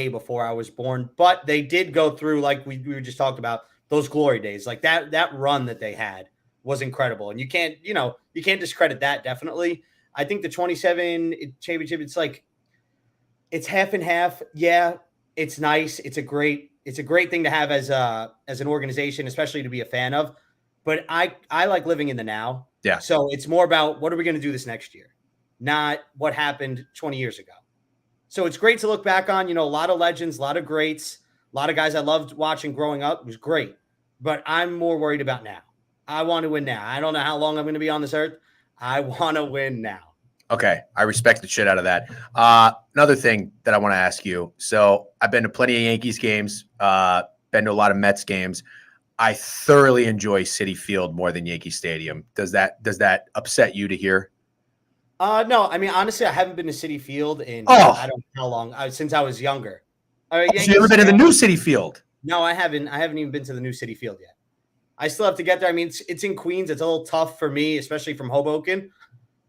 before I was born. But they did go through, like we were just talking about, those glory days. Like that run that they had was incredible. And you can't discredit that, definitely. I think the 27 championship, it's half and half. Yeah, it's nice. It's a great thing to have as an organization, especially to be a fan of. But I like living in the now. Yeah. So it's more about what are we going to do this next year, not what happened 20 years ago. So it's great to look back on, a lot of legends, a lot of greats, a lot of guys I loved watching growing up. It was great. But I'm more worried about now. I want to win now. I don't know how long I'm going to be on this earth. I want to win now. Okay. I respect the shit out of that. Another thing that I want to ask you. So I've been to plenty of Yankees games, been to a lot of Mets games. I thoroughly enjoy Citi Field more than Yankee Stadium. Does that upset you to hear? No, I mean, honestly, I haven't been to Citi Field in I don't know how long, since I was younger. So you ever been to the new Citi Field? No, I haven't. I haven't even been to the new Citi Field yet. I still have to get there. I mean, it's in Queens. It's a little tough for me, especially from Hoboken.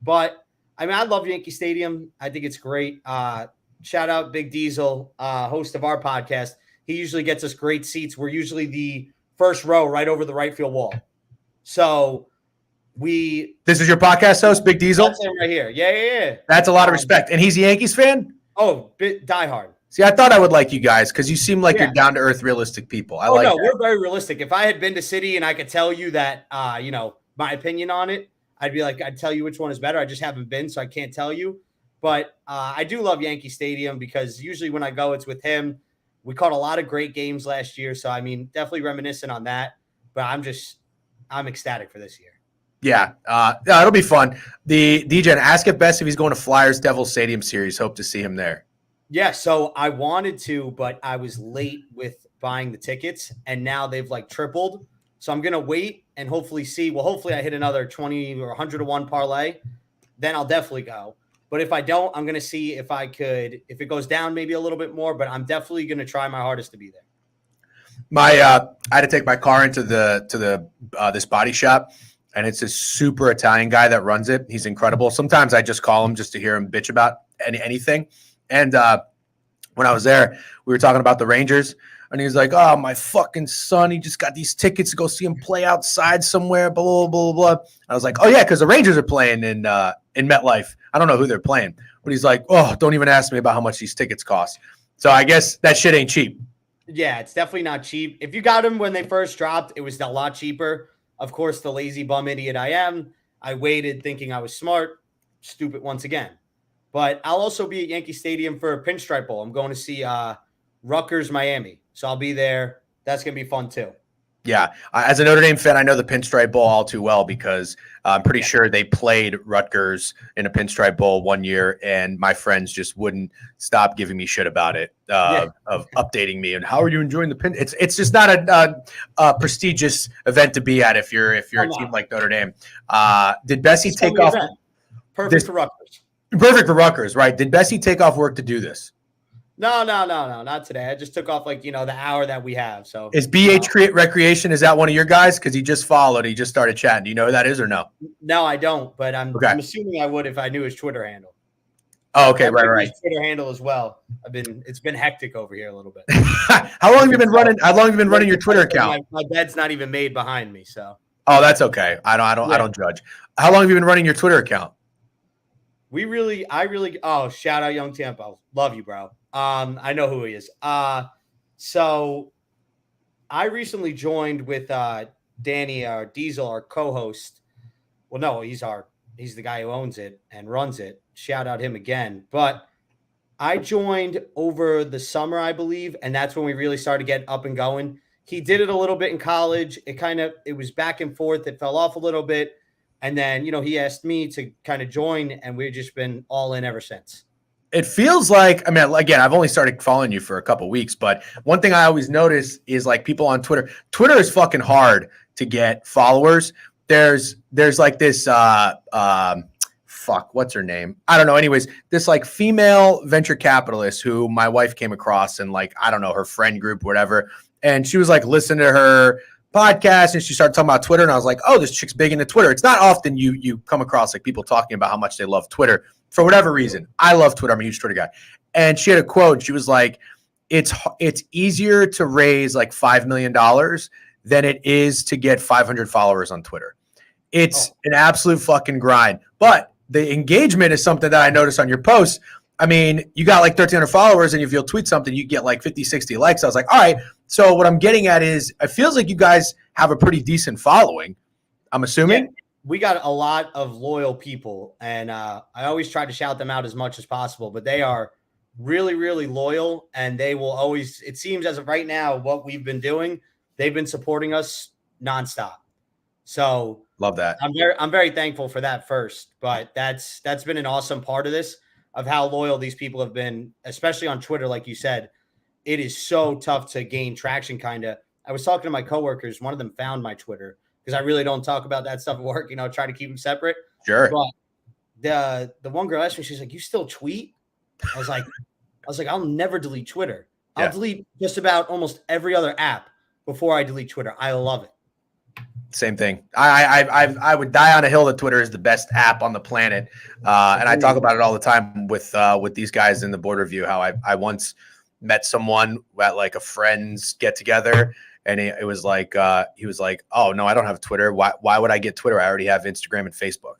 But I mean, I love Yankee Stadium. I think it's great. Shout out Big Diesel, host of our podcast. He usually gets us great seats. We're usually the first row right over the right field wall. So this is your podcast host, Big Diesel? That's him right here. Yeah. That's a lot of respect. And he's a Yankees fan? Oh, diehard. See, I thought I would like you guys because you seem like you're down-to-earth, realistic people. We're very realistic. If I had been to City and I could tell you that, my opinion on it, I'd tell you which one is better. I just haven't been, so I can't tell you. But I do love Yankee Stadium because usually when I go, it's with him. We caught a lot of great games last year. So, I mean, definitely reminiscent on that. But I'm ecstatic for this year. Yeah, it'll be fun. The DJ, ask if Best if he's going to Flyers Devils Stadium Series. Hope to see him there. Yeah, so I wanted to, but I was late with buying the tickets, and now they've tripled. So I'm going to wait and hopefully see. Well, hopefully I hit another 20 or 100 to 1 parlay. Then I'll definitely go. But if I don't, I'm going to see if it goes down maybe a little bit more, but I'm definitely going to try my hardest to be there. I had to take my car into this body shop, and it's a super Italian guy that runs it. He's incredible. Sometimes I just call him just to hear him bitch about anything. And when I was there, we were talking about the Rangers. And he's like, oh, my fucking son, he just got these tickets to go see him play outside somewhere, blah, blah, blah, blah. I was like, oh, yeah, because the Rangers are playing in MetLife. I don't know who they're playing. But he's like, oh, don't even ask me about how much these tickets cost. So I guess that shit ain't cheap. Yeah, it's definitely not cheap. If you got them when they first dropped, it was a lot cheaper. Of course, the lazy bum idiot I am, I waited thinking I was smart. Stupid once again. But I'll also be at Yankee Stadium for a Pinstripe Bowl. I'm going to see Rutgers, Miami. So I'll be there. That's going to be fun too. Yeah. As a Notre Dame fan, I know the Pinstripe Bowl all too well because I'm pretty sure they played Rutgers in a Pinstripe Bowl one year, and my friends just wouldn't stop giving me shit about it, of updating me and how are you enjoying the pin. It's just not a prestigious event to be at if you're a team like Notre Dame. Did Bessie take off? Perfect for Rutgers. Perfect for Rutgers, right? Did Bessie take off work to do this? No, not today. I just took off the hour that we have. So is BH Create Recreation? Is that one of your guys? Because he just followed. He just started chatting. Do you know who that is or no? No, I don't. But I'm assuming I would if I knew his Twitter handle. Oh, okay, right. His Twitter handle as well. It's been hectic over here a little bit. How long have you been running? How long have you been running your Twitter account? My bed's not even made behind me. So. Oh, that's okay. I don't judge. How long have you been running your Twitter account? Shout out Young Tempo. Love you, bro. I know who he is. So I recently joined with Danny Diesel, our co-host. Well, no, he's the guy who owns it and runs it. Shout out him again. But I joined over the summer, I believe, and that's when we really started getting up and going. He did it a little bit in college. It was back and forth. It fell off a little bit. And then, he asked me to kind of join, and we've just been all in ever since. It feels like, again, I've only started following you for a couple weeks, but one thing I always notice is people on Twitter. Twitter is fucking hard to get followers. There's like this, what's her name? I don't know. Anyways, this female venture capitalist who my wife came across in I don't know, her friend group, whatever. And she was listening to her podcast and she started talking about Twitter. And I was like, oh, this chick's big into Twitter. It's not often you come across people talking about how much they love Twitter. For whatever reason, I love Twitter. I'm a huge Twitter guy. And she had a quote. She was like, it's easier to raise $5 million than it is to get 500 followers on Twitter. It's an absolute fucking grind. But the engagement is something that I noticed on your posts. You got 1,300 followers, and if you'll tweet something, you get 50, 60 likes. I was like, all right. So what I'm getting at is it feels like you guys have a pretty decent following, I'm assuming. Yeah. We got a lot of loyal people, and I always try to shout them out as much as possible, but they are really, really loyal, and they will always, it seems as of right now, what we've been doing, they've been supporting us nonstop. So love that. I'm very thankful for that first, but that's been an awesome part of this, of how loyal these people have been, especially on Twitter. Like you said, it is so tough to gain traction. I was talking to my coworkers. One of them found my Twitter, because I really don't talk about that stuff at work, try to keep them separate. Sure. But the one girl asked me, she's like, you still tweet? I was like, I'll never delete Twitter. I'll delete just about almost every other app before I delete Twitter. I love it. Same thing. I would die on a hill that Twitter is the best app on the planet. And I talk about it all the time with these guys in the board review, how I once met someone at a friend's get together. And he was like, oh, no, I don't have Twitter. Why would I get Twitter? I already have Instagram and Facebook.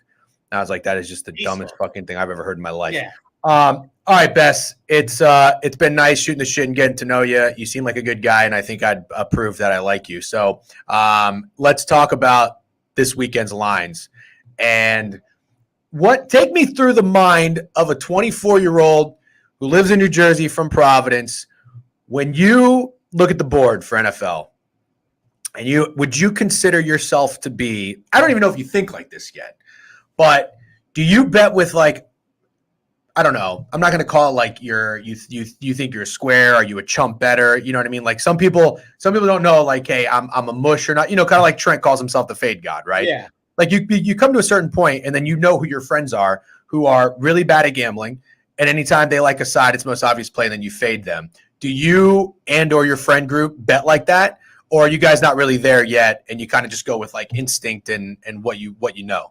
And I was like, that is just the dumbest fucking thing I've ever heard in my life. Yeah. All right, Bess, it's been nice shooting the shit and getting to know you. You seem like a good guy, and I think I'd prove that I like you. So let's talk about this weekend's lines. And take me through the mind of a 24-year-old who lives in New Jersey from Providence. When you look at the board for NFL, and would you consider yourself to be, I don't even know if you think like this yet, but do you bet with I don't know, I'm not going to call it you think you're a square, are you a chump better? You know what I mean? Some people don't know hey, I'm a mush or not, kind of like Trent calls himself the fade god, right? Yeah. You come to a certain point and then you know who your friends are who are really bad at gambling. And anytime they like a side, it's most obvious play, and then you fade them. Do you or your friend group bet like that? Or are you guys not really there yet and you kind of just go with instinct and what you know?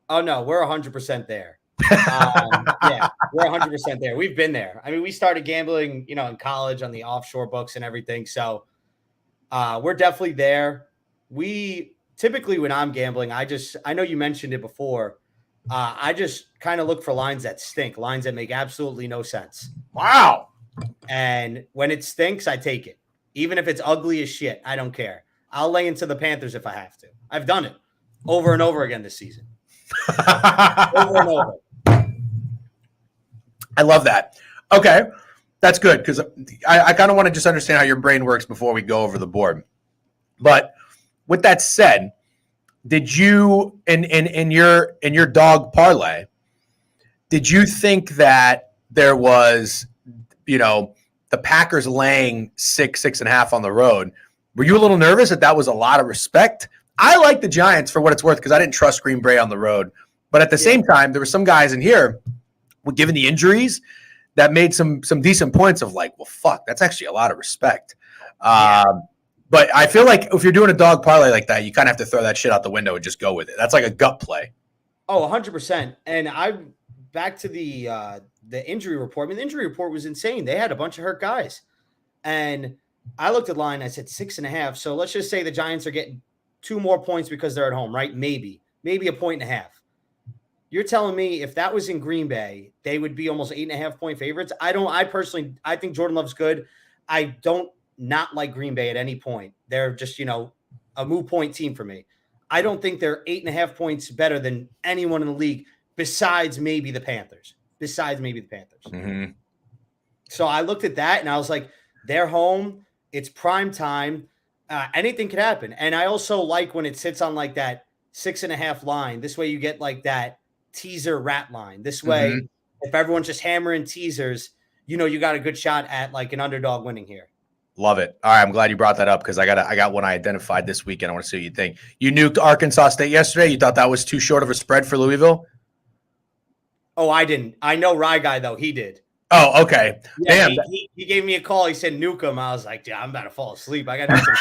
Oh, no, we're 100% there. Yeah, we're 100% there. We've been there. I mean, we started gambling, in college on the offshore books and everything. So we're definitely there. We typically, when I'm gambling, I know you mentioned it before. I just kind of look for lines that stink, lines that make absolutely no sense. Wow. And when it stinks, I take it. Even if it's ugly as shit, I don't care. I'll lay into the Panthers if I have to. I've done it over and over again this season. Over and over. I love that. Okay. That's good because I kind of want to just understand how your brain works before we go over the board. But with that said, did you in your dog parlay, did you think that there was, the Packers laying 6.5 on the road? Were you a little nervous that was a lot of respect? I like the Giants for what it's worth because I didn't trust Green Bay on the road. But at the same time, there were some guys in here, given the injuries, that made some decent points of like, well, fuck, that's actually a lot of respect. But I feel like if you're doing a dog parlay like that, you kind of have to throw that shit out the window and just go with it. That's like a gut play. Oh, 100%. And I'm back to the injury report. I mean, the injury report was insane. They had a bunch of hurt guys. And I looked at the line, I said 6.5. So let's just say the Giants are getting 2 more points because they're at home, right? Maybe 1.5. You're telling me if that was in Green Bay, they would be almost 8.5 point favorites. I think Jordan Love's good. I don't not like Green Bay at any point. They're just, a moot point team for me. I don't think they're 8.5 points better than anyone in the league besides maybe the Panthers. Mm-hmm. So I looked at that and I was like, they're home. It's prime time. Anything could happen. And I also like when it sits on like that 6.5 line. This way you get like that teaser rat line. This way, if everyone's just hammering teasers, you got a good shot at like an underdog winning here. Love it. All right, I'm glad you brought that up because I got one I identified this weekend. I want to see what you think. You nuked Arkansas State yesterday. You thought that was too short of a spread for Louisville? Oh, I didn't. I know Rye Guy though. He did. Oh, okay. Yeah, damn. He gave me a call. He said nuke him. I was like, yeah, I'm about to fall asleep. I got to do some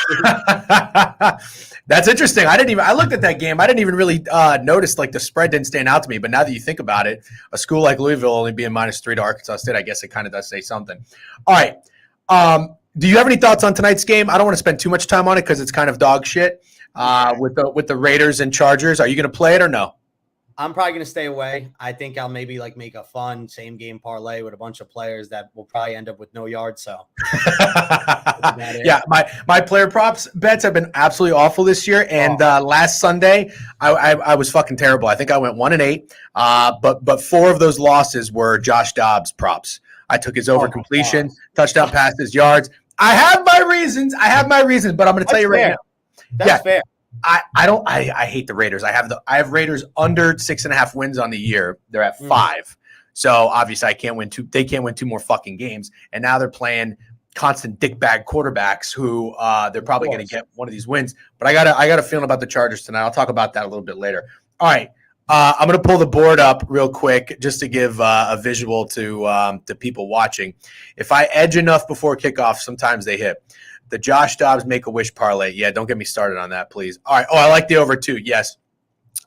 sleep. That's interesting. I looked at that game. I didn't even really notice like the spread didn't stand out to me. But now that you think about it, a school like Louisville only being -3 to Arkansas State, I guess it kind of does say something. All right. Do you have any thoughts on tonight's game? I don't want to spend too much time on it because it's kind of dog shit with the Raiders and Chargers. Are you going to play it or no? I'm probably going to stay away. I think I'll maybe like make a fun same game parlay with a bunch of players that will probably end up with no yards. So yeah, my player props bets have been absolutely awful this year. And last Sunday, I was fucking terrible. I think I went 1-8. But 4 of those losses were Josh Dobbs props. I took his over completion, touchdown passes, yards. I have my reasons, but I'm going to tell you right now. That's fair. I hate the Raiders. I have Raiders under 6.5 wins on the year. They're at 5. So obviously they can't win 2 more fucking games. And now they're playing constant dickbag quarterbacks who they're probably going to get one of these wins. But I got a feeling about the Chargers tonight. I'll talk about that a little bit later. All right. I'm going to pull the board up real quick just to give a visual to people watching. If I edge enough before kickoff, sometimes they hit. The Josh Dobbs Make-A-Wish parlay. Yeah, don't get me started on that, please. All right. Oh, I like the over too. Yes.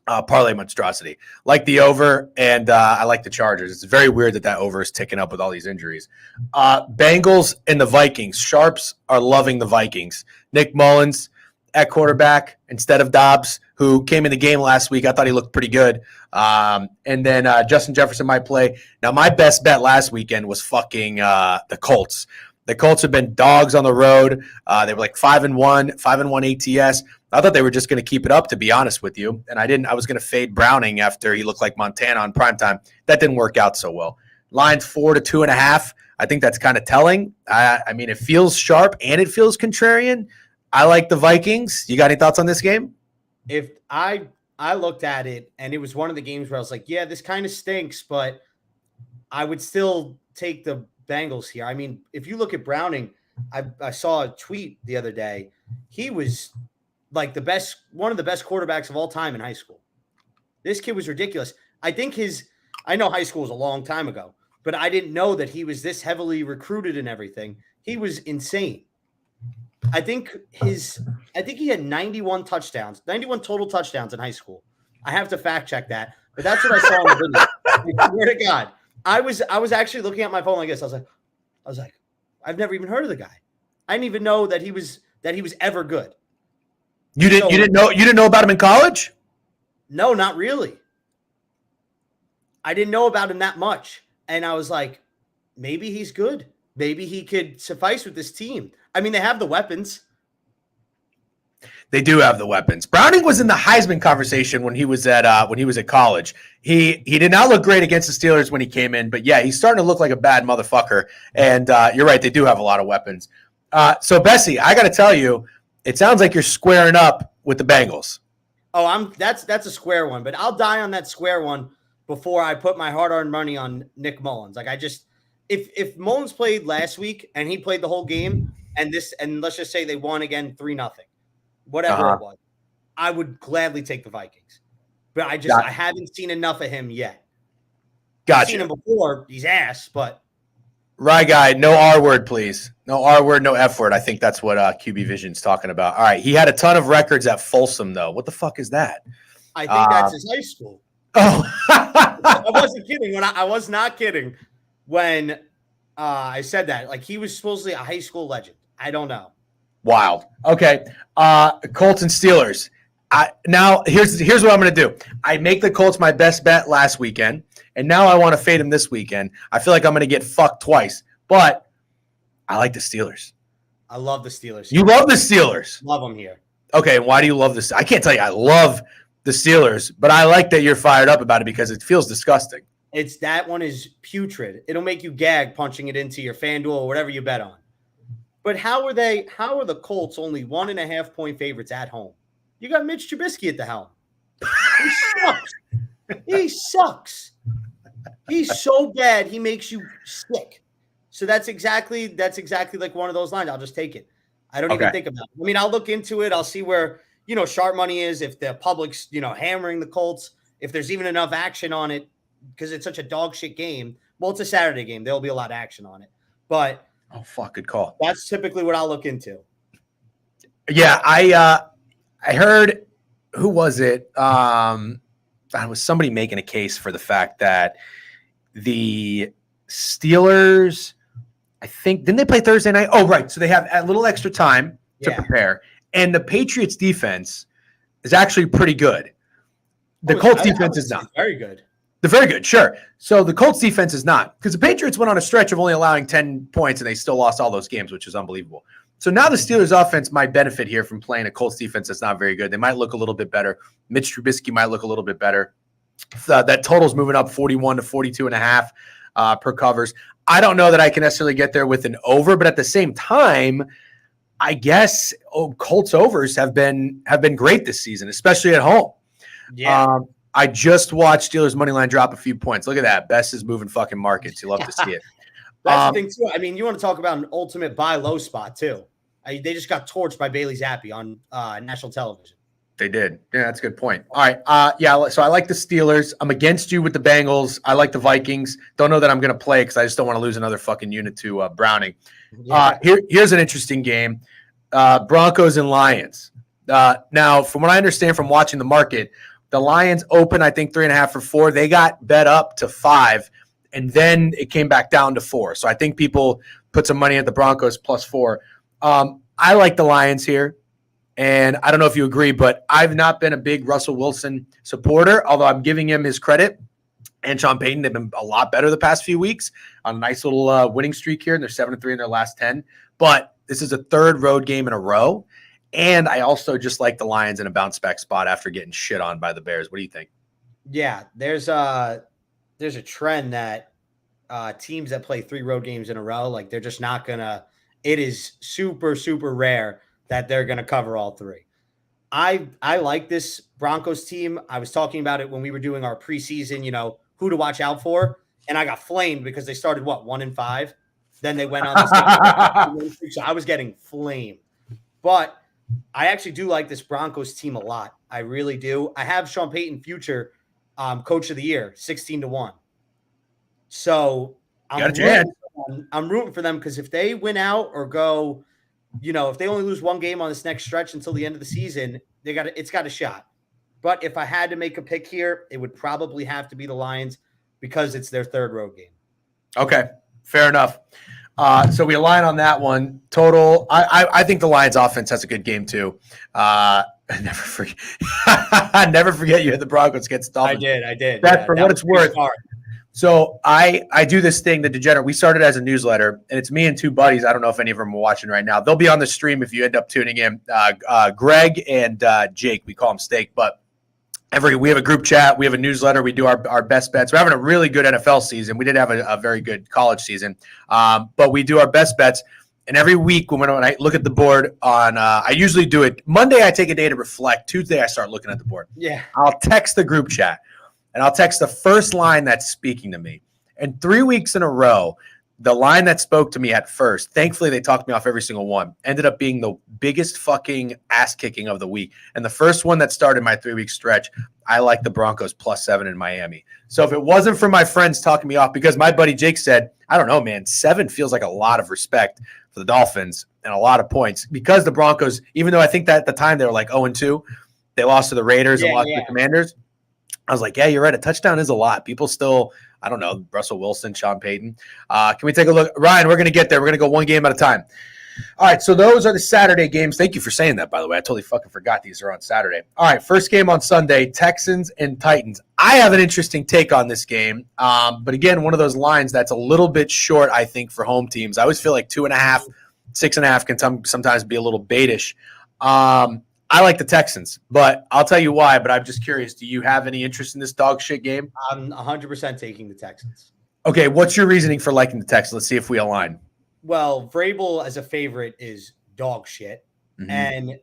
Parlay monstrosity. Like the over, and I like the Chargers. It's very weird that over is ticking up with all these injuries. Bengals and the Vikings. Sharps are loving the Vikings. Nick Mullins at quarterback instead of Dobbs, who came in the game last week. I thought he looked pretty good. And then Justin Jefferson might play. Now, my best bet last weekend was fucking the Colts. The Colts have been dogs on the road. They were like 5-1 ATS. I thought they were just going to keep it up, to be honest with you. And I was going to fade Browning after he looked like Montana on primetime. That didn't work out so well. Line's 4 to 2.5. I think that's kind of telling. I mean, it feels sharp and it feels contrarian. I like the Vikings. You got any thoughts on this game? If I looked at it and it was one of the games where I was like, yeah, this kind of stinks, but I would still take the Bengals here. I mean, if you look at Browning, I saw a tweet the other day. He was like one of the best quarterbacks of all time in high school. This kid was ridiculous. I know high school was a long time ago, but I didn't know that he was this heavily recruited and everything. He was insane. I think he had 91 total touchdowns in high school. I have to fact check that, But that's what I saw in the video. I swear to God. I was actually looking at my phone like this. I was like, I've never even heard of the guy. I didn't even know that he was ever good. You didn't know about him in college? No, not really. I didn't know about him that much. And I was like, maybe he's good. Maybe he could suffice with this team. I mean, they have the weapons. They do have the weapons. Browning was in the Heisman conversation when he was at college. He did not look great against the Steelers when he came in, but yeah, he's starting to look like a bad motherfucker. And you're right, they do have a lot of weapons. So Bessie, I got to tell you, it sounds like you're squaring up with the Bengals. Oh, that's a square one, but I'll die on that square one before I put my hard-earned money on Nick Mullins. Like if Mullins played last week and he played the whole game, and let's just say they won again 3-0, whatever it was, I would gladly take the Vikings. But I haven't seen enough of him yet. Gotcha. I've seen him before. He's ass, but right, guy. No R word, please. No R word, no F word. I think that's what QB Vision's talking about. All right, he had a ton of records at Folsom, though. What the fuck is that? I think that's his high school. Oh, I wasn't kidding. I was not kidding when I said that. Like, he was supposedly a high school legend. I don't know. Wild. Okay. Colts and Steelers. Now here's what I'm going to do. I make the Colts my best bet last weekend, and now I want to fade them this weekend. I feel like I'm going to get fucked twice, but I like the Steelers. I love the Steelers. You love the Steelers. Love them here. Okay. And why do you love this? I can't tell you. I love the Steelers, but I like that you're fired up about it because it feels disgusting. That one is putrid. It'll make you gag punching it into your FanDuel or whatever you bet on. But how are the Colts only 1.5-point favorites at home? You got Mitch Trubisky at the helm. He sucks. He sucks. He's so bad, he makes you sick. So that's exactly like one of those lines. I'll just take it. I don't even think about it. I mean, I'll look into it. I'll see where, sharp money is, if the public's, hammering the Colts, if there's even enough action on it, because it's such a dog shit game. Well, it's a Saturday game. There'll be a lot of action on it. But oh, fuck, good call. That's typically what I'll look into. Yeah, I heard, who was it? It was somebody making a case for the fact that the Steelers, I think, didn't they play Thursday night? Oh, right. So they have a little extra time to prepare. And the Patriots defense is actually pretty good. The Colts defense is not. Very good. They're very good, sure. So the Colts defense is not, because the Patriots went on a stretch of only allowing 10 points and they still lost all those games, which is unbelievable. So now the Steelers offense might benefit here from playing a Colts defense that's not very good. They might look a little bit better. Mitch Trubisky might look a little bit better. That total's moving up 41 to 42.5 per covers. I don't know that I can necessarily get there with an over, but at the same time, I guess Colts overs have been great this season, especially at home. Yeah. I just watched Steelers money line drop a few points. Look at that. Best is moving fucking markets. You love to see it. That's the thing, too. I mean, you want to talk about an ultimate buy low spot, too. They just got torched by Bailey Zappi on national television. They did. Yeah, that's a good point. All right. So I like the Steelers. I'm against you with the Bengals. I like the Vikings. Don't know that I'm going to play because I just don't want to lose another fucking unit to Browning. Yeah. Here's an interesting game. Broncos and Lions. Now, from what I understand from watching the market, the Lions open, I think, 3.5 for 4. They got bet up to 5, and then it came back down to 4. So I think people put some money at the Broncos plus 4. I like the Lions here, and I don't know if you agree, but I've not been a big Russell Wilson supporter, although I'm giving him his credit. And Sean Payton, they've been a lot better the past few weeks on a nice little winning streak here, and they're 7-3 in their last 10. But this is a third road game in a row. And I also just like the Lions in a bounce back spot after getting shit on by the Bears. What do you think? Yeah, there's a trend that teams that play 3 road games in a row, like they're just not gonna. It is super, super rare that they're gonna cover all 3. I like this Broncos team. I was talking about it when we were doing our preseason, who to watch out for, and I got flamed because they started 1-5, then they went on this. So I was getting flamed, but I actually do like this Broncos team a lot. I really do. I have Sean Payton future coach of the year, 16-1. So I'm rooting for them because if they win out or go, if they only lose one game on this next stretch until the end of the season, it's got a shot. But if I had to make a pick here, it would probably have to be the Lions because it's their third road game. Okay, fair enough. So we align on that one. Total, I think the Lions offense has a good game too. Never forget, never forget you had the Broncos against the Dolphins. I did. That's for what it's worth. So I do this thing, the Degenerate. We started as a newsletter, and it's me and two buddies. I don't know if any of them are watching right now. They'll be on the stream if you end up tuning in. Greg and Jake, we call them Steak, but we have a group chat. We have a newsletter. We do our best bets. We're having a really good NFL season. We did have a very good college season, but we do our best bets. And every week when I look at the board on, I usually do it Monday. I take a day to reflect. Tuesday, I start looking at the board. Yeah, I'll text the group chat, and I'll text the first line that's speaking to me. And 3 weeks in a row, the line that spoke to me at first, thankfully they talked me off every single one, ended up being the biggest fucking ass kicking of the week. And the first one that started my 3-week stretch, I like the Broncos +7 in Miami. So if it wasn't for my friends talking me off, because my buddy Jake said, I don't know, man, 7 feels like a lot of respect for the Dolphins and a lot of points because the Broncos, even though I think that at the time they were like 0-2, they lost to the Raiders and lost to the Commanders. I was like, yeah, you're right. A touchdown is a lot. People still, I don't know, Russell Wilson, Sean Payton. Can we take a look? Ryan, we're going to get there. We're going to go one game at a time. All right, so those are the Saturday games. Thank you for saying that, by the way. I totally fucking forgot these are on Saturday. All right, first game on Sunday, Texans and Titans. I have an interesting take on this game, but again, one of those lines that's a little bit short, I think, for home teams. I always feel like 2.5, 6.5 can sometimes be a little baitish. I like the Texans, but I'll tell you why. But I'm just curious, do you have any interest in this dog shit game? I'm 100% taking the Texans. Okay, what's your reasoning for liking the Texans? Let's see if we align. Well, Vrabel as a favorite is dog shit. Mm-hmm. And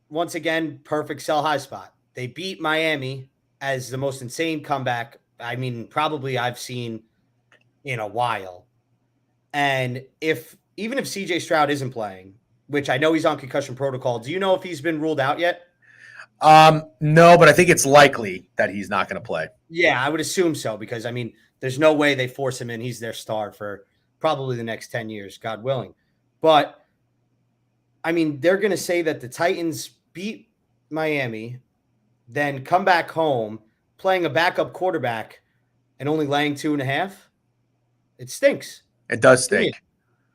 once again, perfect sell high spot. They beat Miami as the most insane comeback, I mean, probably I've seen in a while. And even if CJ Stroud isn't playing, which I know he's on concussion protocol, do you know if he's been ruled out yet? No, but I think it's likely that he's not going to play. Yeah, I would assume so because, I mean, there's no way they force him in. He's their star for probably the next 10 years, God willing. But, I mean, they're going to say that the Titans beat Miami, then come back home, playing a backup quarterback, and only laying 2.5. It stinks. It does stink.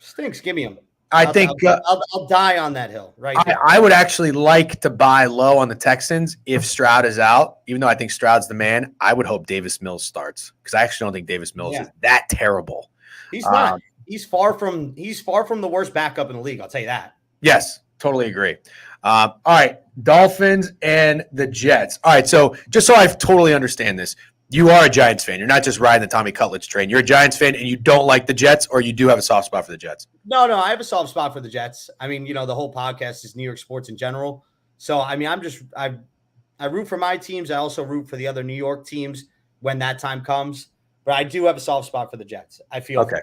Stinks. Give me him. I think I'll die on that hill right now. I would actually like to buy low on the Texans if Stroud is out. Even though I think Stroud's the man, I would hope Davis Mills starts because I actually don't think Davis Mills is that terrible. He's not. He's far from the worst backup in the league. I'll tell you that. Yes, totally agree. All right, Dolphins and the Jets. All right, so just so I totally understand this, you are a Giants fan. You're not just riding the Tommy Cutlets train. You're a Giants fan, and you don't like the Jets, or you do have a soft spot for the Jets? No, I have a soft spot for the Jets. I mean, the whole podcast is New York sports in general. So, I mean, I root for my teams. I also root for the other New York teams when that time comes. But I do have a soft spot for the Jets. I feel okay.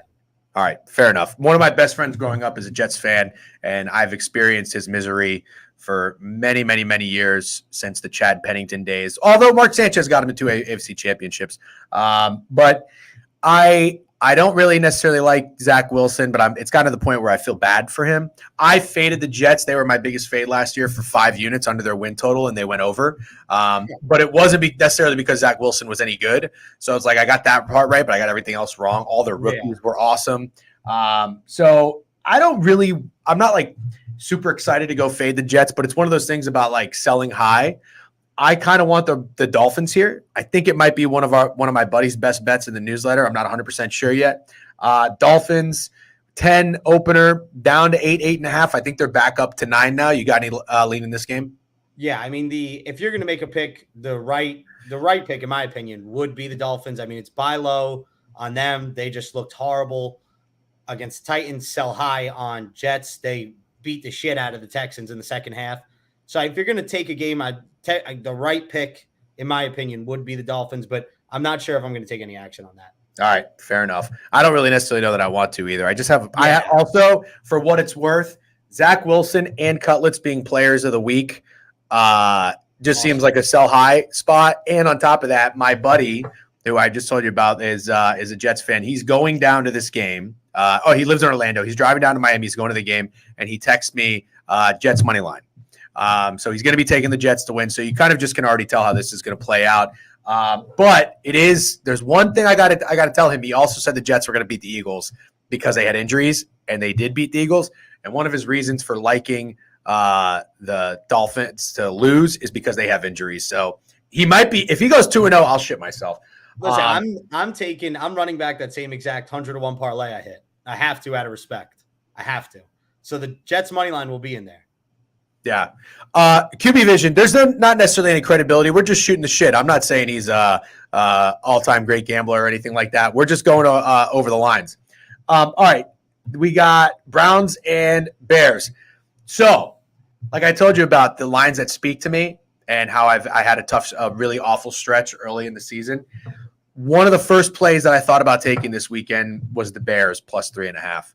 All right, fair enough. One of my best friends growing up is a Jets fan, and I've experienced his misery for many, many, many years since the Chad Pennington days, although Mark Sanchez got him into AFC championships. But I don't really necessarily like Zach Wilson, but it's gotten to the point where I feel bad for him. I faded the Jets. They were my biggest fade last year for 5 units under their win total, and they went over. But it wasn't necessarily because Zach Wilson was any good. So it's like I got that part right, but I got everything else wrong. All their rookies were awesome. So I'm not like super excited to go fade the Jets, but it's one of those things about like selling high. I kind of want the Dolphins here. I think it might be one of my buddies' best bets in the newsletter. I'm not 100% sure yet. Dolphins 10 opener down to 8.5. I think they're back up to 9 now. You got any lean in this game? Yeah, I mean if you're going to make a pick, the right pick in my opinion would be the Dolphins. I mean it's buy low on them. They just looked horrible against Titans. Sell high on Jets. They beat the shit out of the Texans in the second half. So if you're going to take a game, the right pick, in my opinion, would be the Dolphins, but I'm not sure if I'm going to take any action on that. All right, fair enough. I don't really necessarily know that I want to either. I also, for what it's worth, Zach Wilson and Cutlets being players of the week just seems like a sell high spot. And on top of that, my buddy, who I just told you about, is a Jets fan. He's going down to this game. He lives in Orlando. He's driving down to Miami. He's going to the game, and he texts me Jets money line. So he's going to be taking the Jets to win. So you kind of just can already tell how this is going to play out. But there's one thing I got to tell him. He also said the Jets were going to beat the Eagles because they had injuries, and they did beat the Eagles. And one of his reasons for liking the Dolphins to lose is because they have injuries. So he might be, if he goes 2-0, I'll shit myself. Listen, I'm running back that same exact 100-to-1 parlay I hit. I have to, out of respect. I have to. So the Jets money line will be in there. Yeah. QB Vision, there's not necessarily any credibility. We're just shooting the shit. I'm not saying he's a all-time great gambler or anything like that. We're just going over the lines. All right. We got Browns and Bears. So, like I told you about the lines that speak to me and how I had a really awful stretch early in the season. One of the first plays that I thought about taking this weekend was the Bears plus 3.5.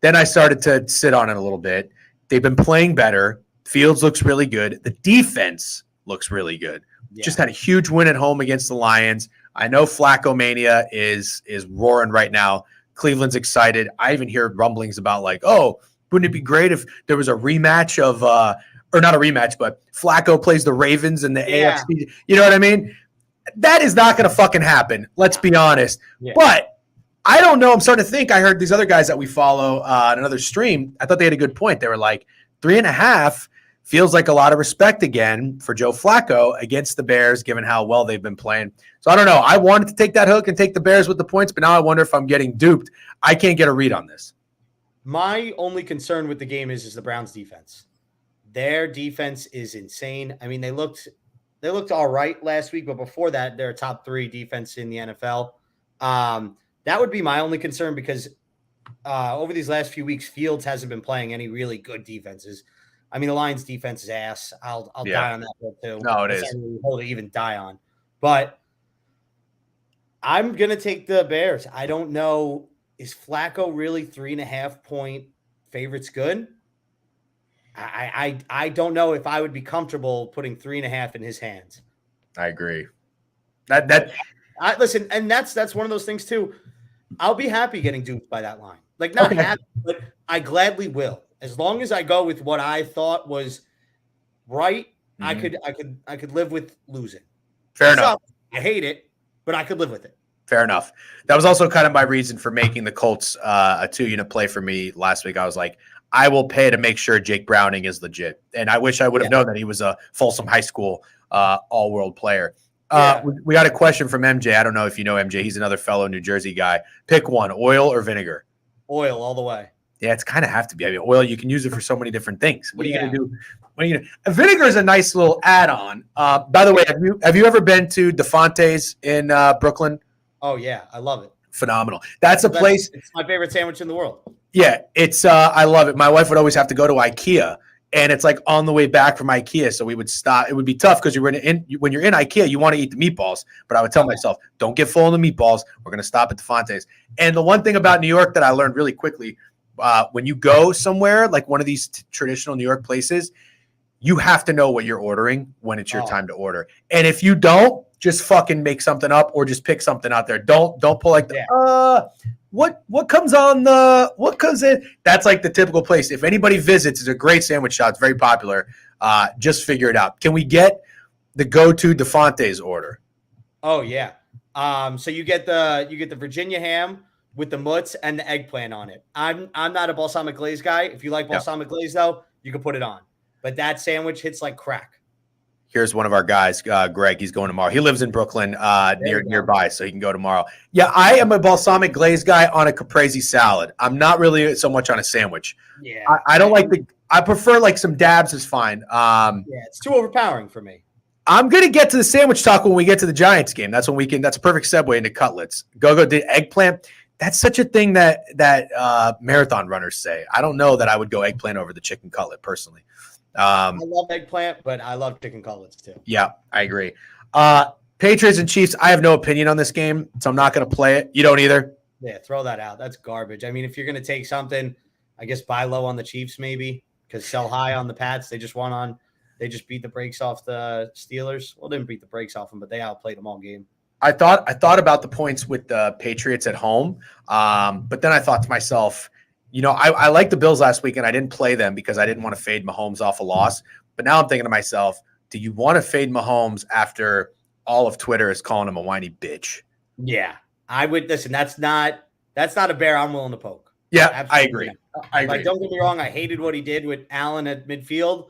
Then I started to sit on it a little bit. They've been playing better. Fields looks really good. The defense looks really good. Yeah. Just had a huge win at home against the Lions. I know Flacco Mania is roaring right now. Cleveland's excited. I even hear rumblings about wouldn't it be great if there was a rematch of or not a rematch, but Flacco plays the Ravens in the AFC. You know what I mean? That is not going to fucking happen. Let's be honest. Yeah. But I don't know. I'm starting to think. I heard these other guys that we follow on another stream. I thought they had a good point. They were like 3.5 feels like a lot of respect again for Joe Flacco against the Bears, given how well they've been playing. So I don't know. I wanted to take that hook and take the Bears with the points, but now I wonder if I'm getting duped. I can't get a read on this. My only concern with the game is the Browns defense. Their defense is insane. I mean, they looked all right last week, but before that, they're a top 3 defense in the NFL. That would be my only concern because over these last few weeks, Fields hasn't been playing any really good defenses. I mean, the Lions' defense is ass. I'll die on that one too. No, it is. Hold to even die on. But I'm gonna take the Bears. I don't know. Is Flacco really 3.5 point favorites good? I don't know if I would be comfortable putting 3.5 in his hands. I agree. Listen, and that's one of those things too. I'll be happy getting duped by that line. Like not happy, but I gladly will. As long as I go with what I thought was right, mm-hmm. I could live with losing. Fair enough. I hate it, but I could live with it. Fair enough. That was also kind of my reason for making the Colts a 2-unit play for me last week. I was like, I will pay to make sure Jake Browning is legit. And I wish I would have known that he was a Folsom High School all-world player. We got a question from MJ. I don't know if you know MJ. He's another fellow New Jersey guy. Pick one, oil or vinegar? Oil all the way. Yeah, it's kind of have to be. I mean, oil, you can use it for so many different things. What are you going to do? Vinegar is a nice little add-on. By the way, have you ever been to DeFonte's in Brooklyn? Oh, yeah. I love it. Phenomenal. That's a place. It's my favorite sandwich in the world. Yeah, it's I love it. My wife would always have to go to IKEA, and it's like on the way back from IKEA, so we would stop. It would be tough because when you're in IKEA, you want to eat the meatballs. But I would tell myself, don't get full on the meatballs. We're going to stop at DeFonte's. And the one thing about New York that I learned really quickly, when you go somewhere like one of these traditional New York places, you have to know what you're ordering when it's your time to order. And if you don't, just fucking make something up or just pick something out there. Don't pull like what comes in. That's like the typical place. If anybody visits, it's a great sandwich shop. It's very popular. Just figure it out. Can we get the go-to DeFonte's order? Oh yeah. So you get the Virginia ham with the mutts and the eggplant on it. I'm not a balsamic glaze guy. If you like balsamic glaze though, you can put it on. But that sandwich hits like crack. Here's one of our guys, Greg. He's going tomorrow. He lives in Brooklyn, nearby, so he can go tomorrow. Yeah, I am a balsamic glaze guy on a caprese salad. I'm not really so much on a sandwich. Yeah, I don't like I prefer like some dabs is fine. It's too overpowering for me. I'm gonna get to the sandwich talk when we get to the Giants game. That's when we can. That's a perfect segue into cutlets. Go the eggplant. That's such a thing that marathon runners say. I don't know that I would go eggplant over the chicken cutlet personally. I love eggplant, but I love chicken cutlets too. Yeah, I agree. Patriots and Chiefs, I have no opinion on this game, so I'm not going to play it. You don't either? Yeah, throw that out. That's garbage. I mean, if you're going to take something, I guess buy low on the Chiefs maybe because sell high on the Pats. They just beat the brakes off the Steelers. Well, didn't beat the brakes off them, but they outplayed them all game. I thought about the points with the Patriots at home, but then I thought to myself, I liked the Bills last week, and I didn't play them because I didn't want to fade Mahomes off a loss. But now I'm thinking to myself, do you want to fade Mahomes after all of Twitter is calling him a whiny bitch? Yeah, I would. Listen, that's not a bear I'm willing to poke. Yeah, Absolutely I agree. not. I agree. Like, don't get me wrong. I hated what he did with Allen at midfield,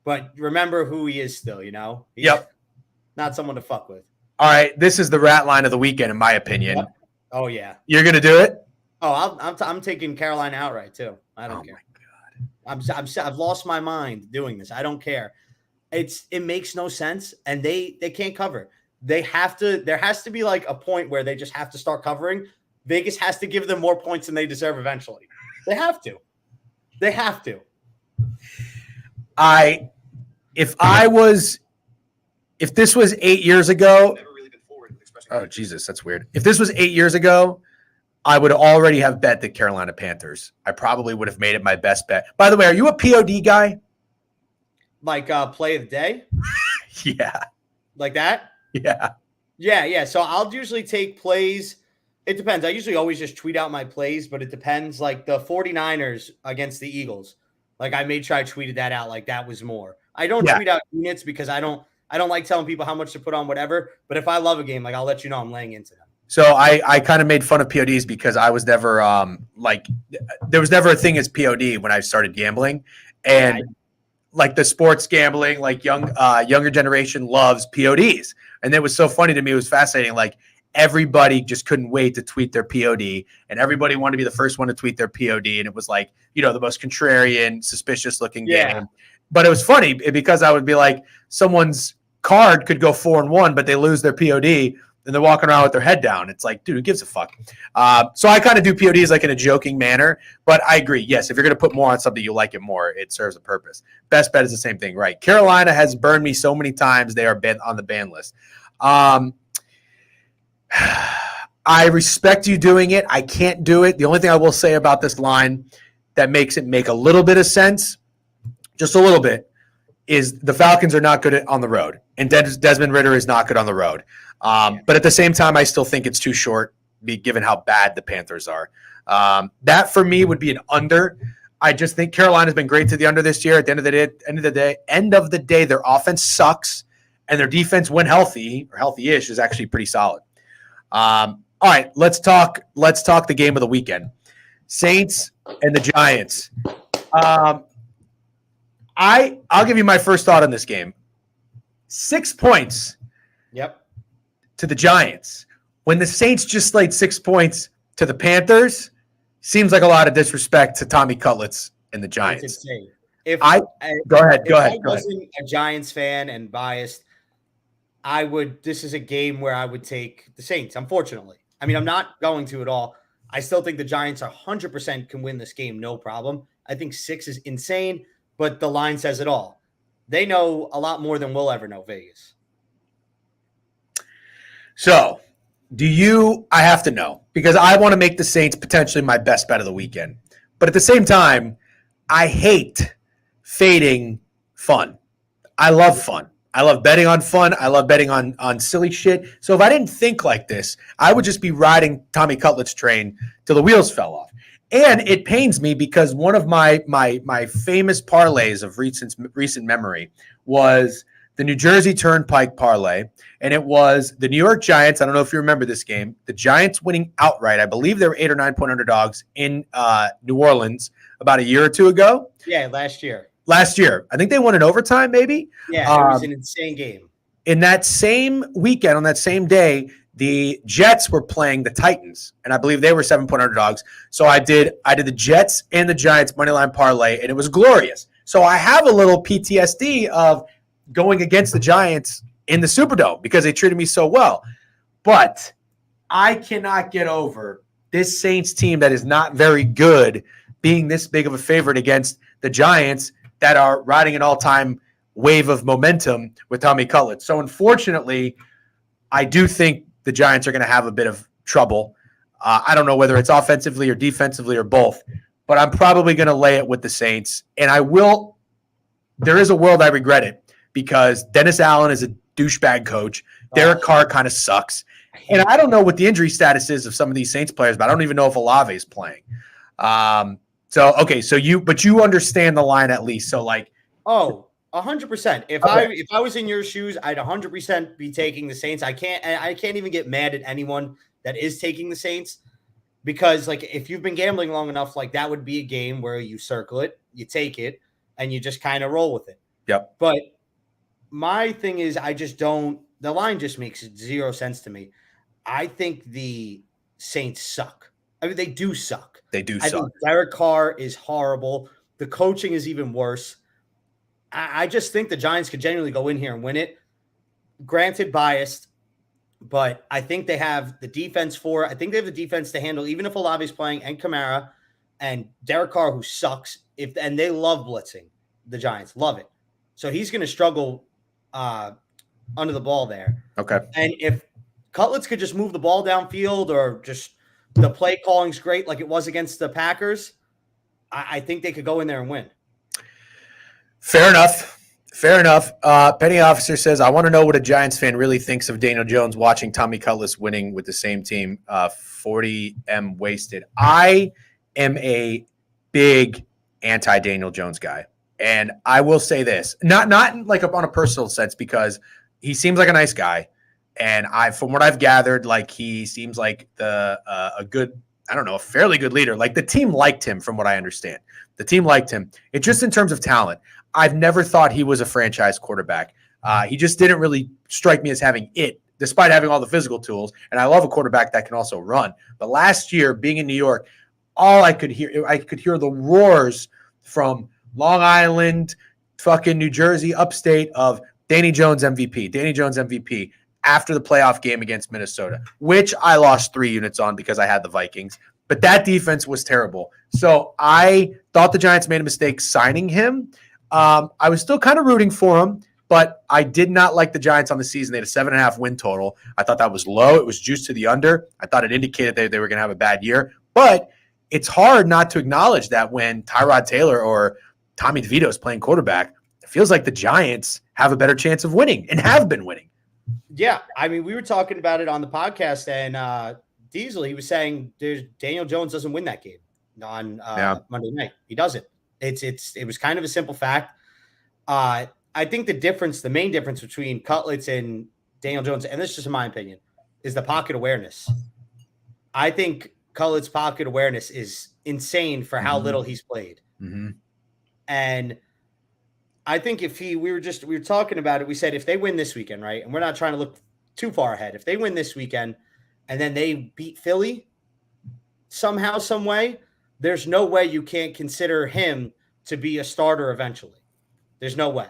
but remember who he is still, He's not someone to fuck with. All right. This is the rat line of the weekend, in my opinion. Yep. Oh, yeah. You're going to do it? Oh, I'm taking Carolina outright, too. I don't care. My God. I've lost my mind doing this. I don't care. It makes no sense, and they can't cover. There has to be like a point where they just have to start covering. Vegas has to give them more points than they deserve eventually. They have to. If this was 8 years ago, oh Jesus, that's weird. If this was 8 years ago, I would already have bet the Carolina Panthers. I probably would have made it my best bet. By the way, are you a POD guy? Like play of the day? Yeah. Like that? Yeah. Yeah. So I'll usually take plays. It depends. I usually always just tweet out my plays, but it depends. Like the 49ers against the Eagles. Like I made sure I tweeted that out. Like that was more. I don't tweet out units because I don't like telling people how much to put on whatever. But if I love a game, like I'll let you know I'm laying into them. So I kind of made fun of PODs because I was never there was never a thing as POD when I started gambling, and like the sports gambling, like younger generation loves PODs, and it was so funny to me. It was fascinating. Like everybody just couldn't wait to tweet their POD, and everybody wanted to be the first one to tweet their POD, and it was like the most contrarian, suspicious looking game. But it was funny because I would be like, someone's card could go 4-1, but they lose their POD. And they're walking around with their head down. It's like, dude, who gives a fuck? So I kind of do PODs like in a joking manner. But I agree. Yes, if you're going to put more on something, you like it more. It serves a purpose. Best bet is the same thing, right? Carolina has burned me so many times. They are on the ban list. I respect you doing it. I can't do it. The only thing I will say about this line that makes it make a little bit of sense, just a little bit, is the Falcons are not good on the road. And Desmond Ridder is not good on the road. But at the same time, I still think it's too short, given how bad the Panthers are. That for me would be an under. I just think Carolina's been great to the under this year. At the end of the day, their offense sucks, and their defense, when healthy or healthy-ish, is actually pretty solid. All right, let's talk the game of the weekend: Saints and the Giants. I'll give you my first thought on this game. 6 points. Yep. To the Giants. When the Saints just laid 6 points to the Panthers, seems like a lot of disrespect to Tommy Cutlets and the Giants. It's insane. Go ahead. I wasn't a Giants fan and biased, this is a game where I would take the Saints, unfortunately. I mean, I'm not going to at all. I still think the Giants 100% can win this game, no problem. I think 6 is insane, but the line says it all. They know a lot more than we'll ever know, Vegas. So, I have to know, because I want to make the Saints potentially my best bet of the weekend. But at the same time, I hate fading fun. I love fun. I love betting on fun. I love betting on silly shit. So if I didn't think like this, I would just be riding Tommy Cutlet's train till the wheels fell off. And it pains me because one of my famous parlays of recent memory was the New Jersey Turnpike parlay, and it was the New York Giants. I don't know if you remember this game. The Giants winning outright. I believe they were 8 or 9 point underdogs in New Orleans about a year or two ago. Yeah, last year. I think they won in overtime, maybe. Yeah, it was an insane game. In that same weekend, on that same day, the Jets were playing the Titans, and I believe they were 7 point underdogs. So I did the Jets and the Giants moneyline parlay, and it was glorious. So I have a little PTSD of going against the Giants in the Superdome because they treated me so well. But I cannot get over this Saints team that is not very good being this big of a favorite against the Giants that are riding an all-time wave of momentum with Tommy Cutlets. So unfortunately, I do think the Giants are going to have a bit of trouble. I don't know whether it's offensively or defensively or both, but I'm probably going to lay it with the Saints. And there is a world I regret it because Dennis Allen is a douchebag coach. Derek Carr kind of sucks. And I don't know what the injury status is of some of these Saints players, but I don't even know if Olave is playing. So you understand the line at least. So 100%. If I was in your shoes, I'd 100% be taking the Saints. I can't even get mad at anyone that is taking the Saints, because like if you've been gambling long enough, like that would be a game where you circle it, you take it, and you just kind of roll with it. Yep. But my thing is, the line just makes zero sense to me. I think the Saints suck. I mean, they do suck. They do I suck. think Derek Carr is horrible. The coaching is even worse. I just think the Giants could genuinely go in here and win it. Granted, biased, but I think they have the defense for it. I think they have the defense to handle, even if Olave's playing and Kamara and Derek Carr, who sucks. And they love blitzing, the Giants love it. So he's going to struggle under the ball there. Okay. And if Cutlets could just move the ball downfield, or just the play calling's great like it was against the Packers, I think they could go in there and win. Fair enough. Penny Officer says, I want to know what a Giants fan really thinks of Daniel Jones watching Tommy Cutlets winning with the same team. 40M wasted. I am a big anti-Daniel Jones guy. And I will say this, not like on a personal sense, because he seems like a nice guy. And from what I've gathered, like he seems like a good, I don't know, a fairly good leader. Like the team liked him, from what I understand. The team liked him. It's just in terms of talent. I've never thought he was a franchise quarterback. He just didn't really strike me as having it, despite having all the physical tools. And I love a quarterback that can also run. But last year, being in New York, all I could hear the roars from Long Island, fucking New Jersey, upstate, of Danny Jones MVP after the playoff game against Minnesota, which I lost 3 units on because I had the Vikings. But that defense was terrible. So I thought the Giants made a mistake signing him. I was still kind of rooting for him, but I did not like the Giants on the season. They had a 7.5 win total. I thought that was low. It was juiced to the under. I thought it indicated they were going to have a bad year. But it's hard not to acknowledge that when Tyrod Taylor or Tommy DeVito is playing quarterback, it feels like the Giants have a better chance of winning and have been winning. Yeah, I mean, we were talking about it on the podcast, and Diesel, he was saying Daniel Jones doesn't win that game on Monday night. He doesn't. It was kind of a simple fact. I think the main difference between Cutlets and Daniel Jones, and this is just in my opinion, is the pocket awareness. I think Cutlets' pocket awareness is insane for how little he's played. Mm-hmm. And I think we were talking about it. We said if they win this weekend, right? And we're not trying to look too far ahead. If they win this weekend and then they beat Philly somehow, some way, there's no way you can't consider him to be a starter eventually. There's no way.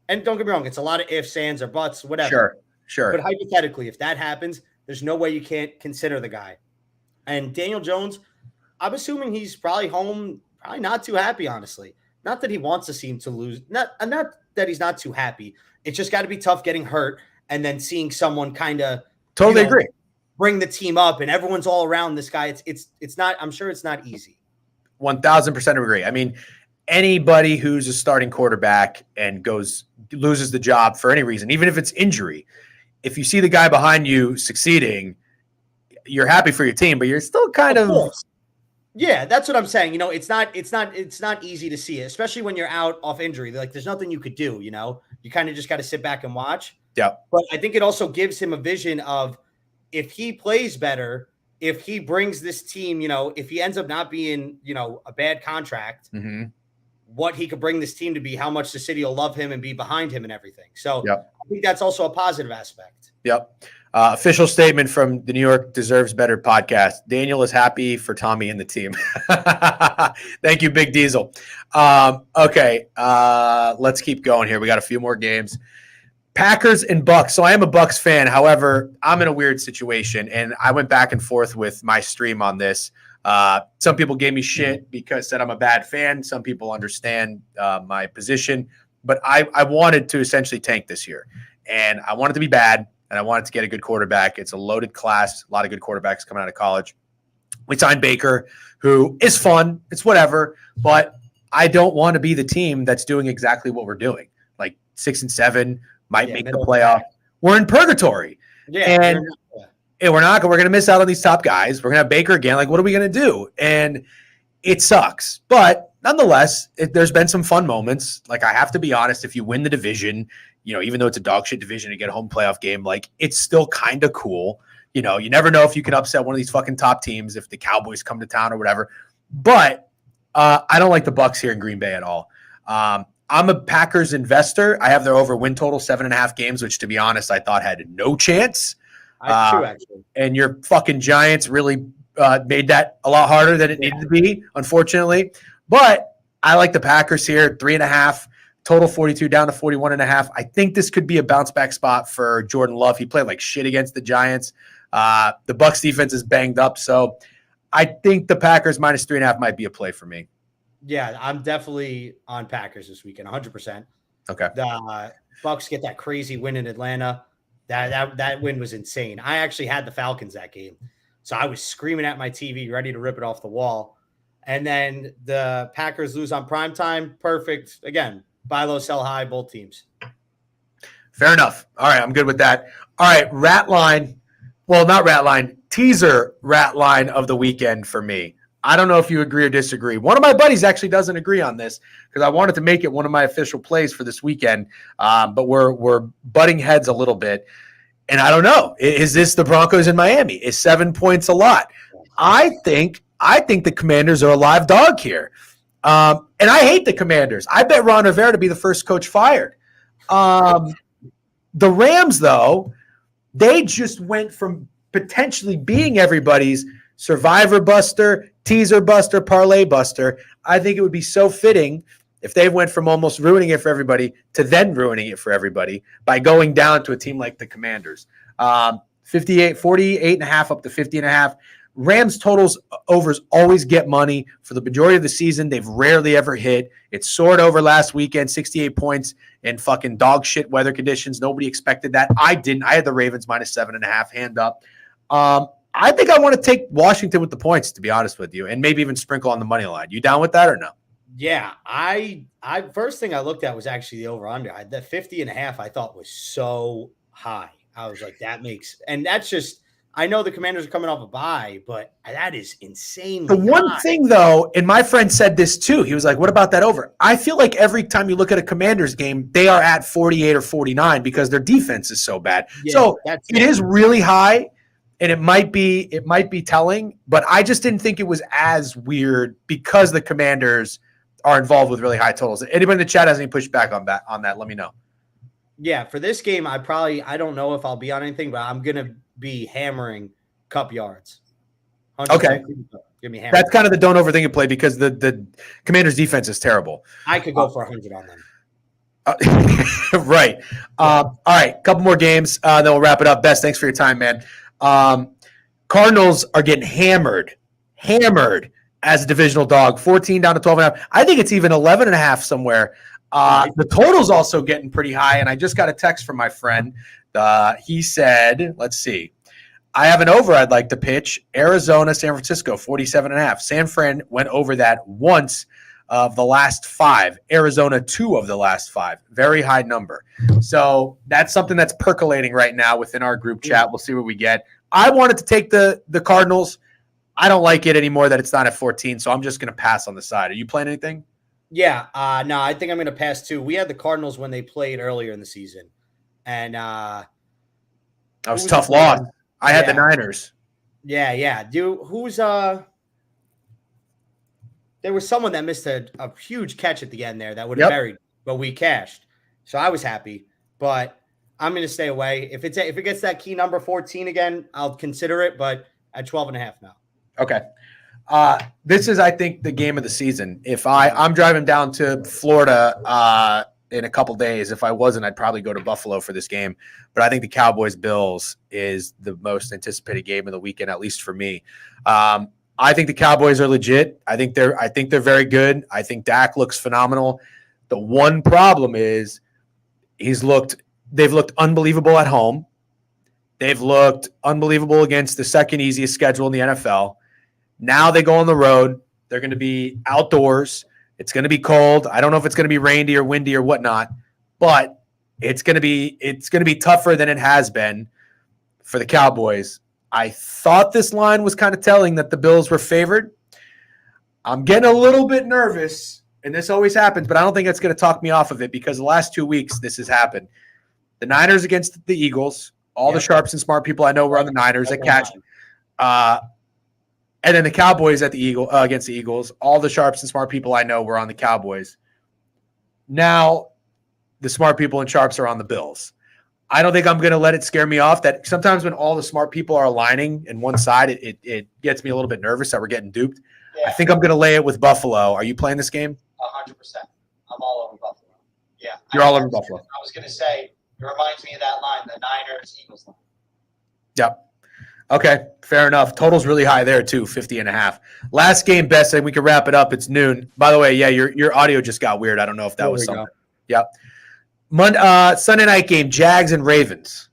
And don't get me wrong, it's a lot of ifs, ands, or buts, whatever. Sure. But hypothetically, if that happens, there's no way you can't consider the guy. And Daniel Jones, I'm assuming he's probably home, probably not too happy, honestly. Not that he wants the team to lose. Not that he's not too happy. It's just got to be tough getting hurt and then seeing someone kind of totally agree, bring the team up, and everyone's all around this guy. It's not. I'm sure it's not easy. 1,000% agree. I mean, anybody who's a starting quarterback and loses the job for any reason, even if it's injury, if you see the guy behind you succeeding, you're happy for your team, but you're still kind of. Yeah, that's what I'm saying. It's not easy to see it, especially when you're out off injury. Like, there's nothing you could do. You kind of just got to sit back and watch. Yeah. But I think it also gives him a vision of, if he plays better, if he brings this team, if he ends up not being, a bad contract, what he could bring this team to be, how much the city will love him and be behind him and everything. So I think that's also a positive aspect. Yep. Official statement from the New York Deserves Better podcast. Daniel is happy for Tommy and the team. Thank you, Big Diesel. Okay, let's keep going here. We got a few more games. Packers and Bucks. So I am a Bucks fan. However, I'm in a weird situation, and I went back and forth with my stream on this. Some people gave me shit because said I'm a bad fan. Some people understand my position, but I wanted to essentially tank this year, and I wanted to be bad. And I wanted to get a good quarterback. It's a loaded class, a lot of good quarterbacks coming out of college. We signed Baker, who is fun. It's whatever. But I don't want to be the team that's doing exactly what we're doing. Like 6-7, might make the playoff. We're in purgatory. Yeah. And we're going to miss out on these top guys. We're going to have Baker again. Like, what are we going to do? And it sucks. But nonetheless, there's been some fun moments. Like, I have to be honest, if you win the division, even though it's a dog shit division to get a home playoff game, like, it's still kind of cool. You never know if you can upset one of these fucking top teams if the Cowboys come to town or whatever. But I don't like the Bucs here in Green Bay at all. I'm a Packers investor. I have their over win total 7.5 games, which, to be honest, I thought had no chance. True, actually. And your fucking Giants really made that a lot harder than it needed to be, unfortunately. But I like the Packers here, 3.5, total 42 down to 41.5. I think this could be a bounce back spot for Jordan Love. He played like shit against the Giants. The Bucs defense is banged up, so I think the Packers minus 3.5 might be a play for me. Yeah, I'm definitely on Packers this weekend, 100%. Okay. The Bucs get that crazy win in Atlanta. That win was insane. I actually had the Falcons that game, so I was screaming at my TV, ready to rip it off the wall. And then the Packers lose on primetime. Perfect. Again, buy low, sell high, both teams. Fair enough. All right, I'm good with that. All right, rat line. Well, not rat line. Teaser rat line of the weekend for me. I don't know if you agree or disagree. One of my buddies actually doesn't agree on this because I wanted to make it one of my official plays for this weekend, but we're butting heads a little bit. And I don't know. Is this the Broncos in Miami? Is 7 points a lot? I think the Commanders are a live dog here. And I hate the Commanders. I bet Ron Rivera to be the first coach fired. The Rams, though, they just went from potentially being everybody's survivor buster, teaser buster, parlay buster. I think it would be so fitting if they went from almost ruining it for everybody to then ruining it for everybody by going down to a team like the Commanders. 48.5 up to 50.5. Rams totals overs always get money for the majority of the season. They've rarely ever hit. It soared over last weekend, 68 points in fucking dog shit weather conditions. Nobody expected that. I didn't. I had the Ravens minus 7.5, hand up. I think I want to take Washington with the points, to be honest with you, and maybe even sprinkle on the money line. You down with that or no? Yeah, I first thing I looked at was actually the over-under. The 50.5 I thought was so high. I was like, and that's just, I know the Commanders are coming off a bye, but that is insane. The one thing, though, and my friend said this too, he was like, what about that over? I feel like every time you look at a Commanders game, they are at 48 or 49 because their defense is so bad. Yeah, so it is really high. And it might be telling, but I just didn't think it was as weird because the Commanders are involved with really high totals. Anybody in the chat has any pushback on that? Let me know. Yeah, for this game, I don't know if I'll be on anything, but I'm gonna be hammering Cup yards. Okay, give me hammer. That's kind of the don't overthink it play because the Commanders' defense is terrible. I could go for 100 on them. Right. All right, couple more games, then we'll wrap it up. Best, thanks for your time, man. Cardinals are getting hammered as a divisional dog, 14 down to 12.5. I think it's even 11.5 somewhere. The total's also getting pretty high, and I just got a text from my friend. He said, let's see. I have an over I'd like to pitch. Arizona, San Francisco, 47.5. San Fran went over that once of the last 5. Arizona, 2 of the last 5. Very high number. So that's something that's percolating right now within our group chat. We'll see what we get. I wanted to take the Cardinals. I don't like it anymore that it's not at 14, so I'm just going to pass on the side. Are you playing anything? Yeah. No, I think I'm going to pass too. We had the Cardinals when they played earlier in the season. And that was a tough loss. I had the Niners. Yeah. There was someone that missed a huge catch at the end there that would have buried, but we cashed. So I was happy, but I'm going to stay away. If it gets that key number 14 again, I'll consider it, but at 12.5 now. Okay. This is, I think, the game of the season. If I'm driving down to Florida in a couple days. If I wasn't, I'd probably go to Buffalo for this game. But I think the Cowboys-Bills is the most anticipated game of the weekend, at least for me. I think the Cowboys are legit. I think they're very good. I think Dak looks phenomenal. The one problem is they've looked unbelievable at home. They've looked unbelievable against the second easiest schedule in the NFL. Now they go on the road. They're going to be outdoors. It's going to be cold. I don't know if it's going to be rainy or windy or whatnot, but it's going to be tougher than it has been for the Cowboys. I thought this line was kind of telling that the Bills were favored. I'm getting a little bit nervous, and this always happens, but I don't think it's going to talk me off of it because the last 2 weeks this has happened. The Niners against the Eagles. All the sharps and smart people I know were on the Niners that catch. And then the Cowboys at the against the Eagles. All the sharps and smart people I know were on the Cowboys. Now the smart people and sharps are on the Bills. I don't think I'm going to let it scare me off. That sometimes when all the smart people are aligning in one side, it gets me a little bit nervous that we're getting duped. Yeah. I think I'm going to lay it with Buffalo. Are you playing this game? 100%. I'm all over Buffalo. Yeah. You're all over Buffalo. I was going to say, it reminds me of that line, the Niners-Eagles line. Yep. Okay, fair enough. Total's really high there, too, 50.5. Last game, best, and we can wrap it up. It's noon. By the way, yeah, your audio just got weird. I don't know if that was something. Yep. Sunday night game, Jags and Ravens.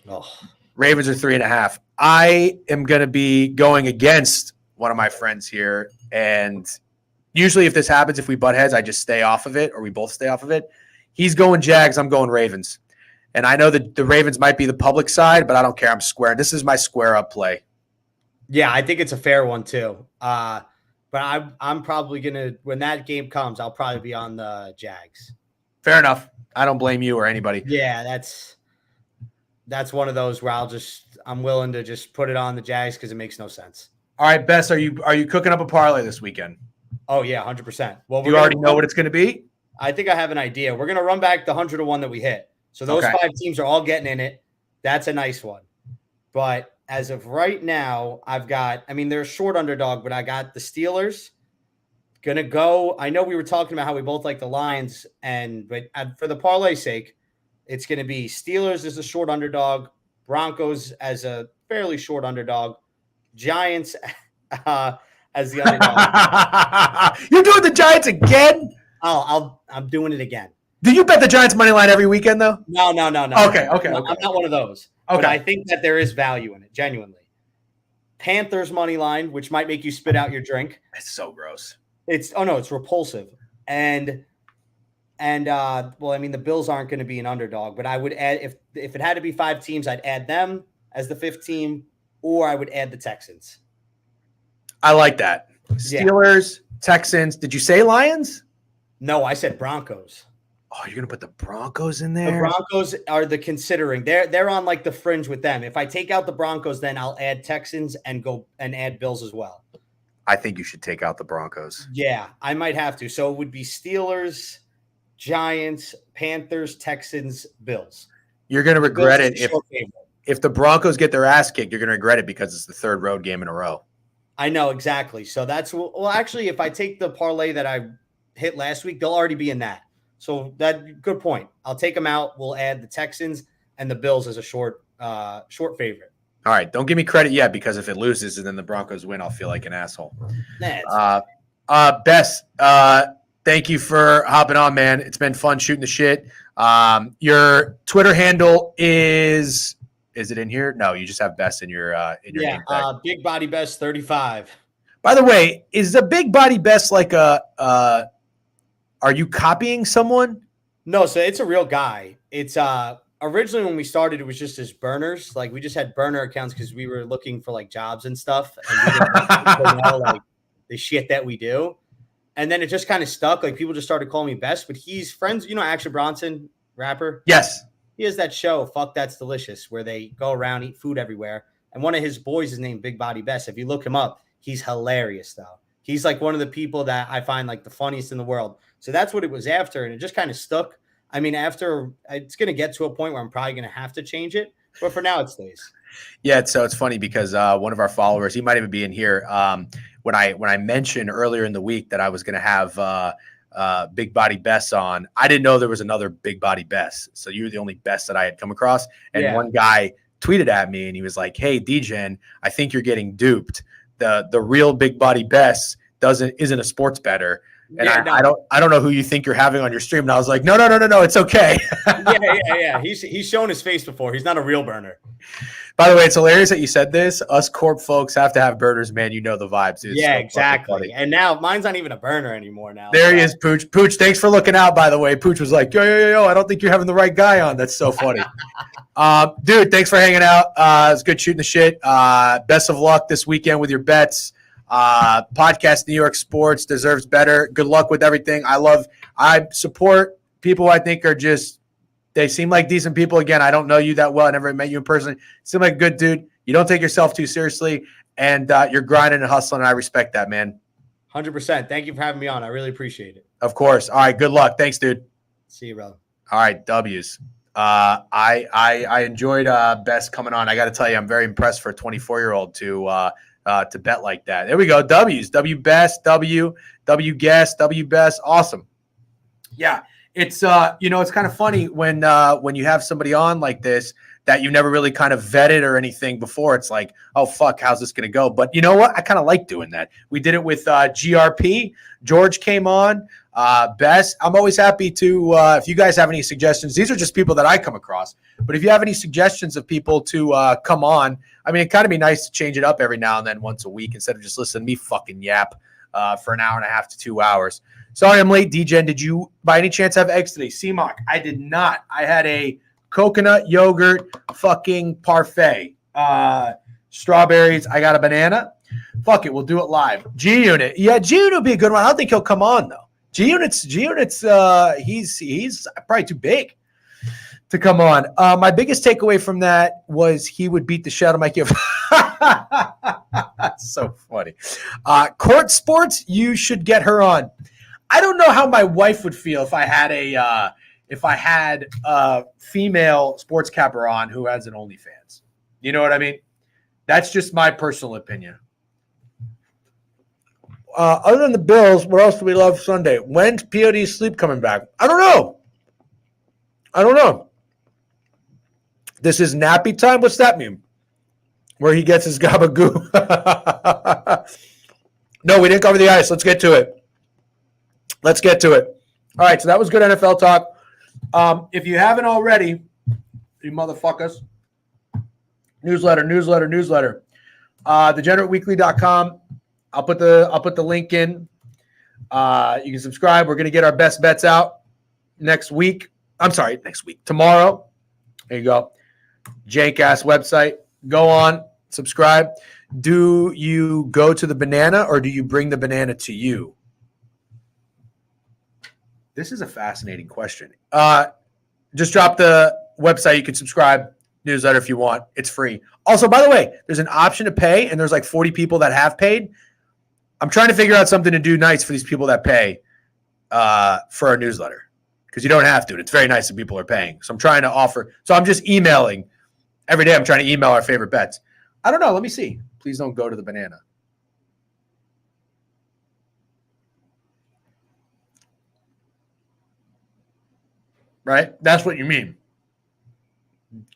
Oh. Ravens are 3.5. I am going to be going against one of my friends here, and usually if this happens, if we butt heads, I just stay off of it, or we both stay off of it. He's going Jags. I'm going Ravens. And I know that the Ravens might be the public side, but I don't care. I'm square. This is my square up play. Yeah, I think it's a fair one too. But I'm probably going to, when that game comes, I'll probably be on the Jags. Fair enough. I don't blame you or anybody. Yeah, that's one of those where I'm willing to just put it on the Jags because it makes no sense. All right, Bess, are you cooking up a parlay this weekend? Oh yeah, 100%. Well, you already know what it's going to be? I think I have an idea. We're going to run back the 100-1 that we hit. So those 5 teams are all getting in it. That's a nice one. But as of right now, they're a short underdog, but I got the Steelers. Gonna go. I know we were talking about how we both like the Lions, but for the parlay sake, it's going to be Steelers as a short underdog, Broncos as a fairly short underdog, Giants as the underdog. You're doing the Giants again? I'm doing it again. Do you bet the Giants money line every weekend though? No. Okay. I'm not one of those. Okay. But I think that there is value in it, genuinely. Panthers money line, which might make you spit out your drink. It's so gross. It's repulsive. And the Bills aren't going to be an underdog, but I would add if it had to be 5 teams, I'd add them as the 5th team, or I would add the Texans. I like that. Steelers, Texans. Did you say Lions? No, I said Broncos. Oh, you're gonna put the Broncos in there? The Broncos are the considering. They're on like the fringe with them. If I take out the Broncos, then I'll add Texans and go and add Bills as well. I think you should take out the Broncos. Yeah, I might have to. So it would be Steelers, Giants, Panthers, Texans, Bills. You're gonna regret it if the Broncos get their ass kicked. You're gonna regret it because it's the 3rd road game in a row. I know exactly. So actually, if I take the parlay that I hit last week, they'll already be in that. So good point. I'll take them out. We'll add the Texans and the Bills as a short favorite. All right. Don't give me credit yet because if it loses and then the Broncos win, I'll feel like an asshole. Bess, thank you for hopping on, man. It's been fun shooting the shit. Your Twitter handle is it in here? No, you just have Bess in your name tag. Big Body Best 35. By the way, is the Big Body Best like are you copying someone? No, so it's a real guy. It's originally when we started, it was just as burners. Like we just had burner accounts because we were looking for like jobs and stuff, and we didn't know like the shit that we do. And then it just kind of stuck. Like people just started calling me Best, but he's friends. You know, Action Bronson, rapper. Yes, he has that show, Fuck That's Delicious, where they go around eat food everywhere. And one of his boys is named Big Body Best. If you look him up, he's hilarious though. He's like one of the people that I find like the funniest in the world. So that's what it was after. And it just kind of stuck. I mean, after it's going to get to a point where I'm probably going to have to change it. But for now, it stays. Yeah. So it's funny because one of our followers, he might even be in here. When I mentioned earlier in the week that I was going to have Big Body Bess on, I didn't know there was another Big Body Bess. So you were the only Bess that I had come across. And one guy tweeted at me and he was like, "Hey, DGen, I think you're getting duped. The real Big Body Bess isn't a sports bettor." And I don't know who you think you're having on your stream. And I was like, no, it's okay. Yeah. He's shown his face before. He's not a real burner. By the way, it's hilarious that you said this. Us corp folks have to have burners, man. You know the vibes. Dude. Yeah, so exactly. And now mine's not even a burner anymore now. There he is, Pooch. Pooch, thanks for looking out, by the way. Pooch was like, yo, I don't think you're having the right guy on. That's so funny. Dude, thanks for hanging out. It's good shooting the shit. Best of luck this weekend with your bets. Podcast New York Sports deserves better. Good luck with everything. I support people I think are just, they seem like decent people. Again, I don't know you that well. I never met you in person. You seem like a good dude. You don't take yourself too seriously, and you're grinding and hustling, and I respect that, man. 100%. Thank you for having me on. I really appreciate it. Of course. All right. Good luck. Thanks, dude. See you, brother. All right. W's. I enjoyed Best coming on. I got to tell you, I'm very impressed for a 24-year-old to bet like that. There we go. W's. W Best. W Guest. W Best. Awesome. Yeah. It's it's kind of funny when you have somebody on like this that you never really kind of vetted or anything before. It's like, oh fuck, how's this gonna go? But you know what? I kind of like doing that. We did it with GRP. George came on. Bess, I'm always happy to if you guys have any suggestions. These are just people that I come across. But if you have any suggestions of people to come on, I mean, it'd kind of be nice to change it up every now and then, once a week, instead of just listening to me fucking yap for an hour and a half to 2 hours. Sorry, I'm late, DGen. Did you, by any chance, have eggs today? CMOC, I did not. I had a coconut yogurt fucking parfait. Strawberries. I got a banana. Fuck it, we'll do it live. G-Unit. Yeah, G-Unit would be a good one. I don't think he'll come on, though. G-Unit's he's probably too big to come on. My biggest takeaway from that was he would beat the shit out of Mike. That's so funny. Court Sports, you should get her on. I don't know how my wife would feel if I had a female sports capper on who has an OnlyFans. You know what I mean? That's just my personal opinion. Other than the Bills, what else do we love Sunday? When's POD's sleep coming back? I don't know. This is nappy time? What's that mean? Where he gets his gabagoo. No, we didn't cover the ice. Let's get to it. All right, so that was good NFL talk. If you haven't already, you motherfuckers, newsletter. DegenerateWeekly.com. I'll put the link in. You can subscribe. We're gonna get our best bets out next week. Tomorrow. There you go. Jank-ass website. Go on, subscribe. Do you go to the banana or do you bring the banana to you? This is a fascinating question. Just drop the website. You can subscribe, newsletter if you want. It's free. Also, by the way, there's an option to pay, and there's like 40 people that have paid. I'm trying to figure out something to do nice for these people that pay for our newsletter, because you don't have to. It's very nice that people are paying. So I'm trying to offer. So I'm just emailing. Every day I'm trying to email our favorite bets. I don't know. Let me see. Please don't go to the banana. Right? That's what you mean.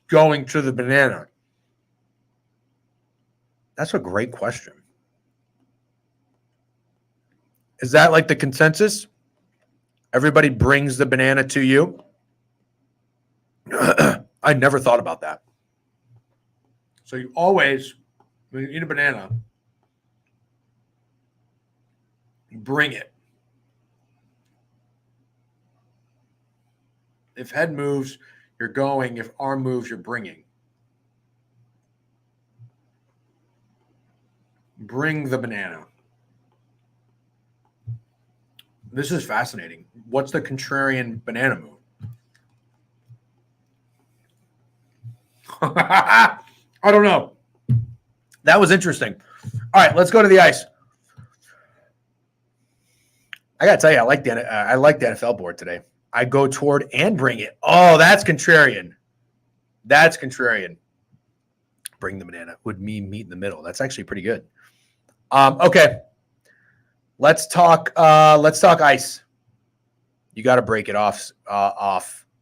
Going to the banana. That's a great question. Is that like the consensus? Everybody brings the banana to you? I never thought about that. So you always, when you eat a banana, you bring it. If head moves, you're going. If arm moves, you're bringing. Bring the banana. This is fascinating. What's the contrarian banana move? I don't know. That was interesting. All right, let's go to the ice. I got to tell you, I like the NFL board today. I go toward and bring it. Oh, that's contrarian. Bring the banana would mean meet in the middle. That's actually pretty good. Okay. Let's talk ice. You got to break it off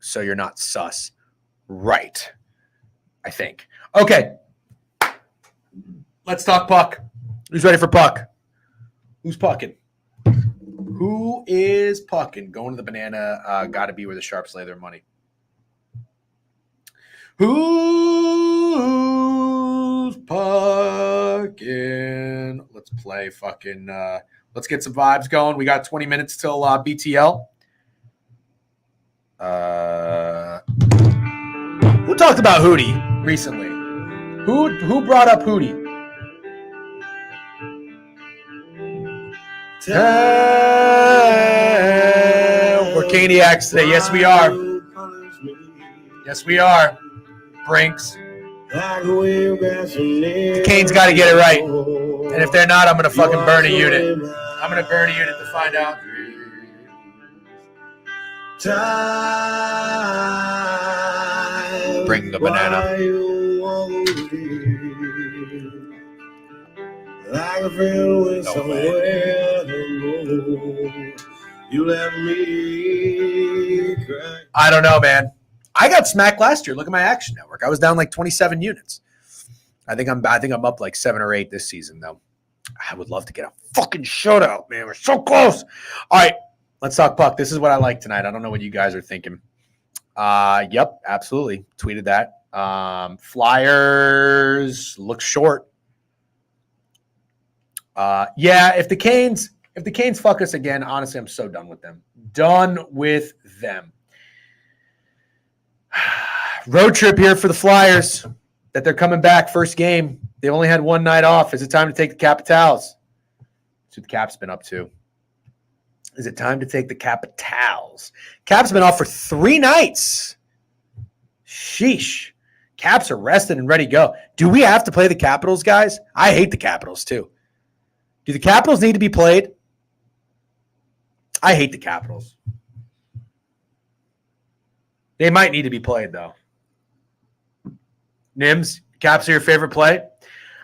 so you're not sus. Right. I think. Okay. Let's talk puck. Who's ready for puck? Who's pucking? Who is pucking? Going to the banana. Got to be where the Sharps lay their money. Who's pucking? Let's play fucking. Let's get some vibes going. We got 20 minutes till BTL. Who talked about Hootie recently? Who brought up Hootie? We're Caniacs today. Yes, we are. Yes, we are. Brinks. The Canes got to get it right. And if they're not, I'm going to fucking burn a unit. I'm going to burn a unit to find out. Bring the banana. Like a friend with somewhere to go. You left me crying. I don't know, man. I got smacked last year. Look at my Action Network. I was down like 27 units. I think I'm up like 7 or 8 this season, though. I would love to get a fucking shutout, man. We're so close. All right, let's talk puck. This is what I like tonight. I don't know what you guys are thinking. Yep, absolutely. Tweeted that. Flyers look short. Yeah, if the Canes fuck us again, honestly, I'm so done with them. Done with them. Road trip here for the Flyers that they're coming back first game. They've only had one night off. Is it time to take the Capitals? That's what the Cap's been up to. Is it time to take the Capitals? Cap's been off for 3 nights. Sheesh. Caps are rested and ready to go. Do we have to play the Capitals, guys? I hate the Capitals, too. Do the Capitals need to be played? I hate the Capitals. They might need to be played, though. Nims, Caps are your favorite play?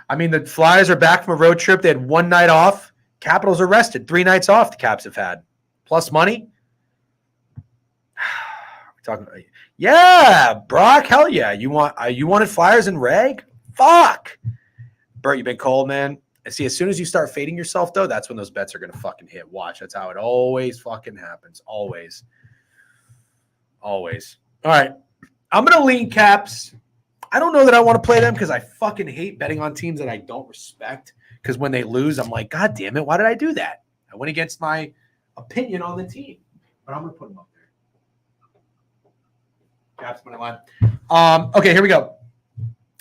I mean, the Flyers are back from a road trip. They had 1 night off. Capitals are rested. 3 nights off the Caps have had. Plus money. We're talking. Yeah, Brock, hell yeah. You wanted Flyers and Reg? Fuck. Bert, you've been cold, man. And see, as soon as you start fading yourself, though, that's when those bets are going to fucking hit. Watch. That's how it always fucking happens. Always. Always. All right. I'm going to lean Caps. I don't know that I want to play them because I fucking hate betting on teams that I don't respect. Because when they lose, I'm like, God damn it, why did I do that? I went against my opinion on the team. But I'm going to put them up there. Caps money line. Okay, here we go.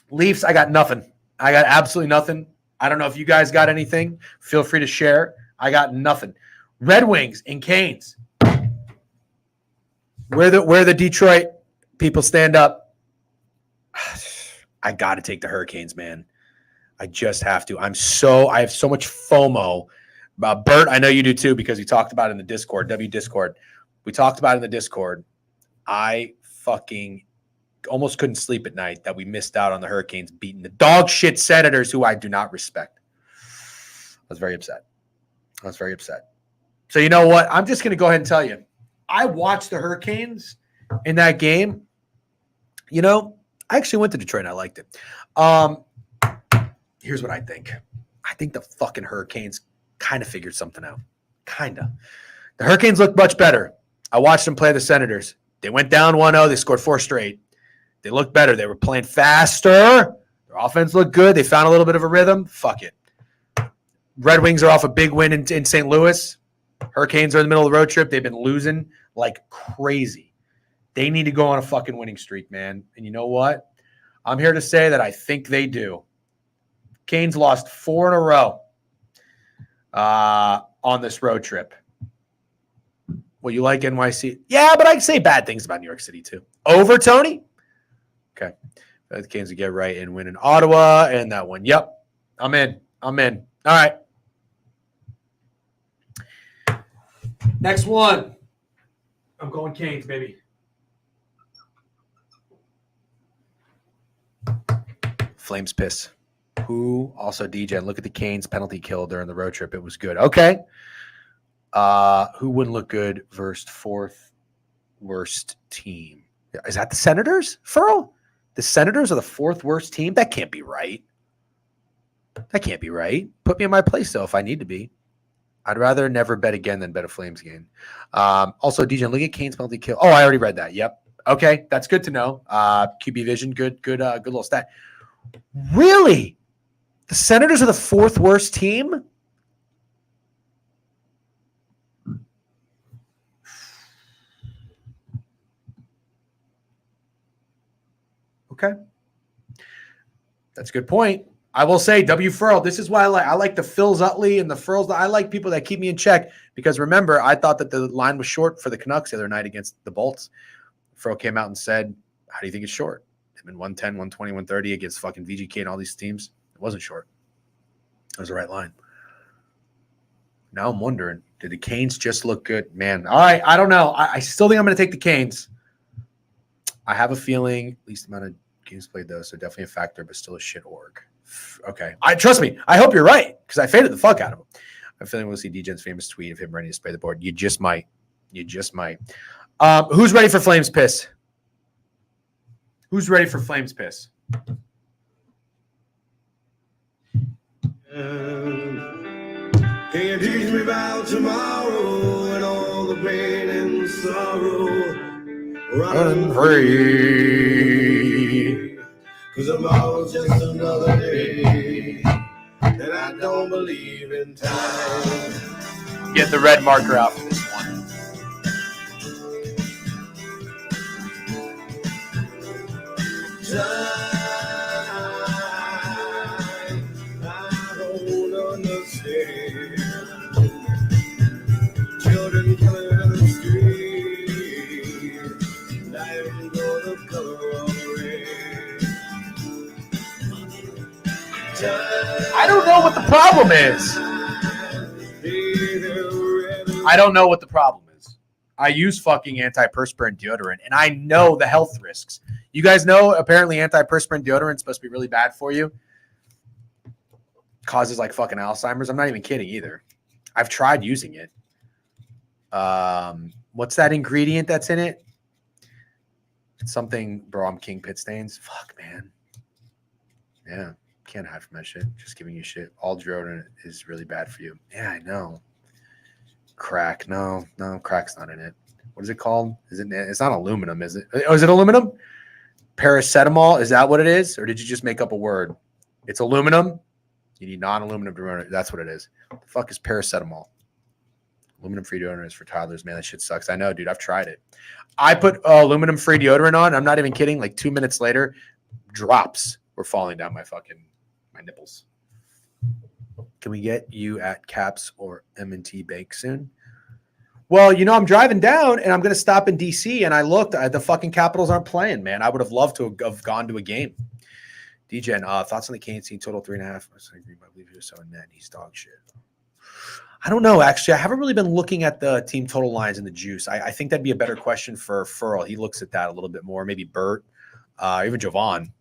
Leafs, I got nothing. I got absolutely nothing. I don't know if you guys got anything. Feel free to share. I got nothing. Red Wings and Canes. Where the Detroit people stand up. I got to take the Hurricanes, man. I just have to. I have so much FOMO. Bert, I know you do too because we talked about it in the Discord, Discord. We talked about it in the Discord. I fucking almost couldn't sleep at night that we missed out on the Hurricanes beating the dog shit Senators, who I do not respect. I was very upset. So you know what? I'm just going to go ahead and tell you. I watched the Hurricanes in that game. You know, I actually went to Detroit and I liked it. Here's what I think. I think the fucking Hurricanes kind of figured something out. Kind of. The Hurricanes look much better. I watched them play the Senators. They went down 1-0. They scored 4 straight. They looked better. They were playing faster. Their offense looked good. They found a little bit of a rhythm. Fuck it. Red Wings are off a big win in St. Louis. Hurricanes are in the middle of the road trip. They've been losing like crazy. They need to go on a fucking winning streak, man. And you know what? I'm here to say that I think they do. Canes lost 4 in a row on this road trip. Well, you like NYC? Yeah, but I can say bad things about New York City, too. Over, Tony? Okay. The Canes will get right and win in Ottawa and that one. Yep. I'm in. All right. Next one. I'm going Canes, baby. Flames piss. Who also DJ? Look at the Canes penalty kill during the road trip. It was good. Okay. Who wouldn't look good versus 4th worst team? Is that the Senators, Furl? The Senators are the 4th worst team? That can't be right. Put me in my place, though, if I need to be. I'd rather never bet again than bet a Flames game. Also, DJ, look at Canes penalty kill. Oh, I already read that. Yep. Okay, that's good to know. QB Vision, good little stat. Really? The Senators are the 4th worst team? Okay. That's a good point. I will say W Furl. This is why I like the Phils Utley and the Furls. I like people that keep me in check because remember, I thought that the line was short for the Canucks the other night against the Bolts. Furl came out and said, how do you think it's short? They've been 110, 120, 130 against fucking VGK and all these teams. It wasn't short. It was the right line. Now I'm wondering, did the Canes just look good? Man, all right, I don't know. I still think I'm going to take the Canes. I have a feeling, least amount of games played, though, so definitely a factor, but still a shit org. Okay. Trust me, I hope you're right, because I faded the fuck out of him. I'm feeling we'll see DJ's famous tweet of him ready to spray the board. You just might. Who's ready for Flames piss? Who's ready for Flames piss? Can you teach me about tomorrow and all the pain and sorrow? Running free. 'Cause tomorrow's just another day. And I don't believe in time. Get the red marker out for this one. Time, I don't understand. Children coming out of the street, life gonna color of red. I don't know what the problem is. I don't know what the problem is. I use fucking antiperspirant deodorant, and I know the health risks. You guys know apparently antiperspirant deodorant is supposed to be really bad for you. Causes like fucking Alzheimer's. I'm not even kidding either. I've tried using it. What's that ingredient that's in it? It's something, bro. I'm king pit stains. Fuck, man. Yeah, can't hide from that shit. Just giving you shit. All deodorant is really bad for you. Yeah, I know. Crack. No, crack's not in it. What is it called? It's not aluminum, is it? Oh, is it aluminum? Paracetamol, is that what it is? Or did you just make up a word? It's aluminum. You need non-aluminum deodorant. That's what it is. What the fuck is paracetamol? Aluminum-free deodorant is for toddlers. Man, that shit sucks. I know, dude. I've tried it. I put aluminum-free deodorant on. I'm not even kidding. Like 2 minutes later, drops were falling down my nipples. Can we get you at Caps or M&T Bank soon? Well, I'm driving down and I'm going to stop in DC, and I looked. The fucking Capitals aren't playing, man. I would have loved to have gone to a game. DJen, thoughts on the Canes team total 3.5? I believe he was so in net. He's dog shit. I don't know, actually. I haven't really been looking at the team total lines in the juice. I think that'd be a better question for Furl. He looks at that a little bit more. Maybe Bert, even Jovan.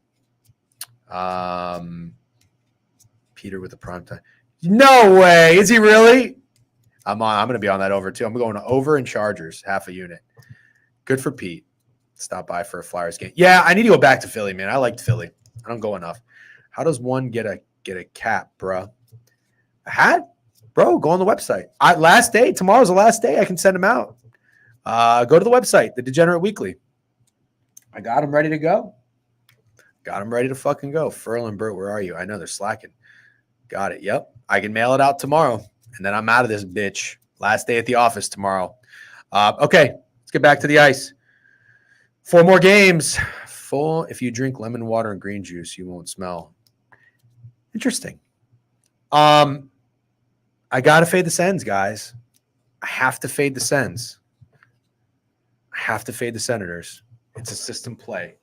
Peter with the prime time. No way. Is he really? I'm going to be on that over, too. I'm going to over and Chargers, half a unit. Good for Pete. Stop by for a Flyers game. Yeah, I need to go back to Philly, man. I liked Philly. I don't go enough. How does one get a cap, bro? A hat? Bro, go on the website. Last day. Tomorrow's the last day. I can send them out. Go to the website, The Degenerate Weekly. I got them ready to go. Got them ready to fucking go. Furl and Bert, where are you? I know they're slacking. Got it. Yep. I can mail it out tomorrow. And then I'm out of this bitch. Last day at the office tomorrow. Okay. Let's get back to the ice. 4 more games. If you drink lemon water and green juice, you won't smell. Interesting. I got to fade the Sens, guys. I have to fade the Sens. I have to fade the Senators. It's a system play.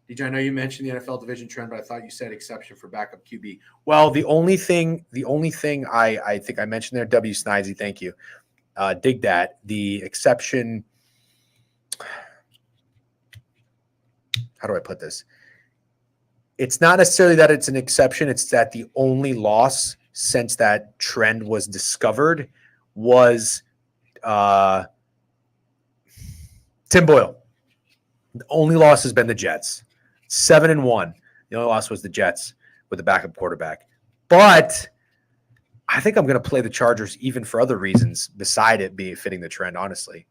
DJ, I know you mentioned the NFL division trend, but I thought you said exception for backup QB. Well, the only thing I think I mentioned there, W. Snidesy, thank you. Dig that. The exception, how do I put this? It's not necessarily that it's an exception. It's that the only loss since that trend was discovered was Tim Boyle. The only loss has been the Jets. 7-1. The only loss was the Jets with a backup quarterback. But I think I'm going to play the Chargers even for other reasons beside it being fitting the trend, honestly.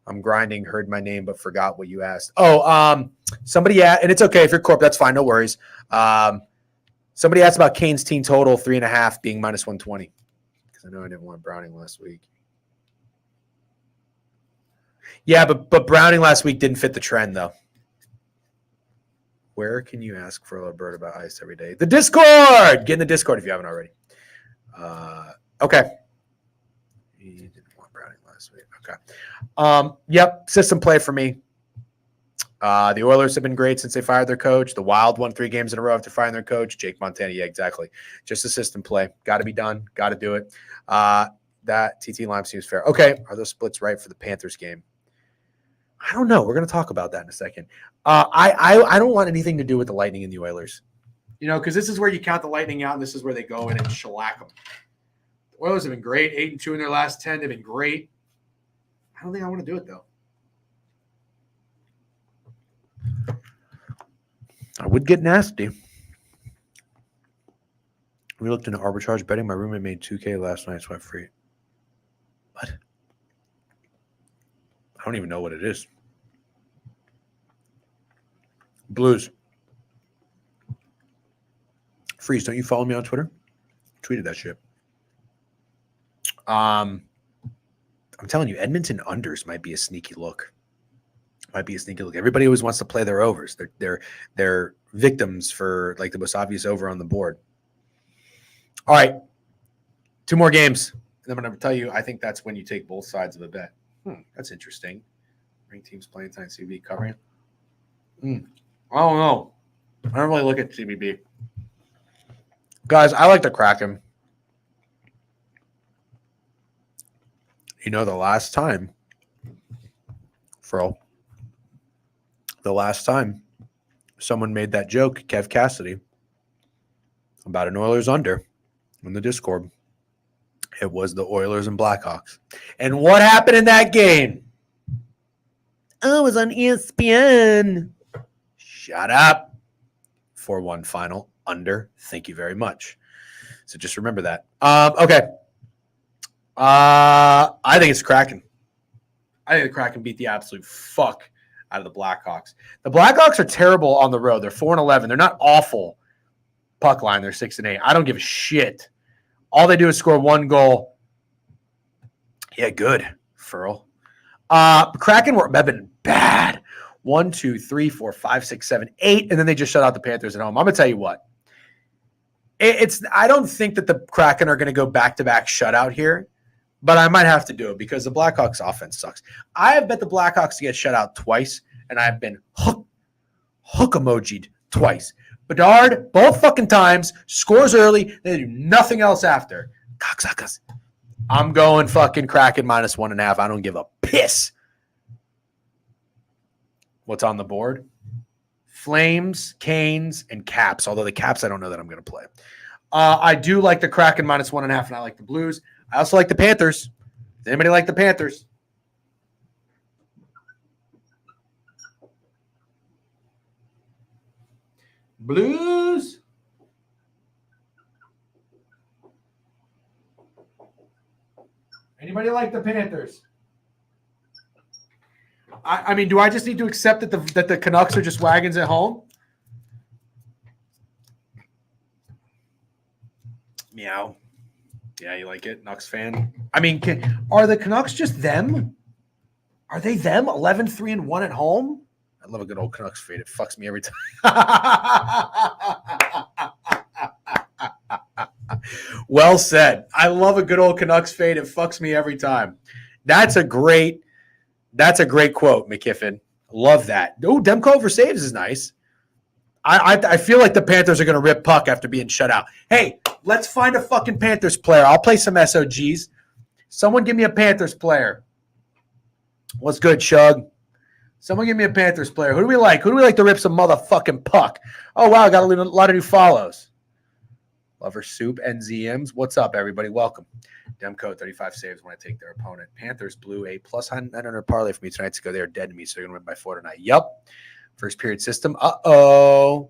I'm grinding, heard my name, but forgot what you asked. Somebody asked, and it's okay if you're corp, that's fine, no worries. Somebody asked about Kane's team total, 3.5 being minus 120. Because I know I didn't want Browning last week. Yeah, but Browning last week didn't fit the trend, though. Where can you ask for a bird about ice every day? The Discord! Get in the Discord if you haven't already. Okay. He didn't want Browning last week. Okay. Yep, system play for me. The Oilers have been great since they fired their coach. The Wild won 3 games in a row after firing their coach. Jake Montana, yeah, exactly. Just a system play. Got to be done. Got to do it. That TT Lime seems fair. Okay, are those splits right for the Panthers game? I don't know. We're going to talk about that in a second. I don't want anything to do with the Lightning and the Oilers. You know, because this is where you count the Lightning out, and this is where they go in and shellac them. The Oilers have been great. 8-2 in their last 10. They've been great. I don't think I want to do it, though. I would get nasty. We looked into arbitrage betting. My roommate made $2K last night, sweat free. What? I don't even know what it is. Blues. Freeze, don't you follow me on Twitter? Tweeted that shit. I'm telling you, Edmonton unders might be a sneaky look. Everybody always wants to play their overs. They're victims for like the most obvious over on the board. All right, 2 more games. And I'm going to tell you, I think that's when you take both sides of a bet. That's interesting. Ranked teams playing time CBB covering. I don't know. I don't really look at CBB. Guys, I like the Kraken. You know, the last time someone made that joke, Kev Cassidy, about an Oilers under in the Discord, it was the Oilers and Blackhawks. And what happened in that game? Oh, it was on ESPN. Shut up. 4-1 final under. Thank you very much. So just remember that. Okay. I think it's Kraken. I think the Kraken beat the absolute fuck out of the Blackhawks. The Blackhawks are terrible on the road. They're 4-11. They're not awful puck line. They're 6-8. I don't give a shit. All they do is score 1 goal. Yeah, good, Furl. Kraken have been bad. 1, 2, 3, 4, 5, 6, 7, 8, and then they just shut out the Panthers at home. I'm gonna tell you what. I don't think that the Kraken are going to go back-to-back shutout here, but I might have to do it because the Blackhawks offense sucks. I have bet the Blackhawks to get shut out twice, and I've been hook emojied twice. Bedard, both fucking times, scores early, they do nothing else after. Cocksuckers. I'm going fucking Kraken -1.5. I don't give a piss. What's on the board? Flames, Canes, and Caps. Although the Caps, I don't know that I'm going to play. I do like the Kraken -1.5, and I like the Blues. I also like the Panthers. Does anybody like the Panthers? Blues. Anybody like the Panthers? I mean, do I just need to accept that the Canucks are just wagons at home? Meow. Yeah, you like it, Nucks fan? I mean, are the Canucks just them? Are they them? 11-3-1 at home? I love a good old Canucks fade. It fucks me every time. Well said. I love a good old Canucks fade. It fucks me every time. That's a great quote, McKiffin. Love that. Oh, Demko over saves is nice. I feel like the Panthers are going to rip puck after being shut out. Hey, let's find a fucking Panthers player. I'll play some SOGs. Someone give me a Panthers player. What's good, Shug? Someone give me a Panthers player. Who do we like? Who do we like to rip some motherfucking puck? Oh, wow, got a lot of new follows. Lover Soup, NZMs. What's up, everybody? Welcome. Demko, 35 saves when I take their opponent. Panthers blew a plus 900 parlay for me tonight to go. They are dead to me, so they're going to win by 4 tonight. Yup. First period system. Uh-oh.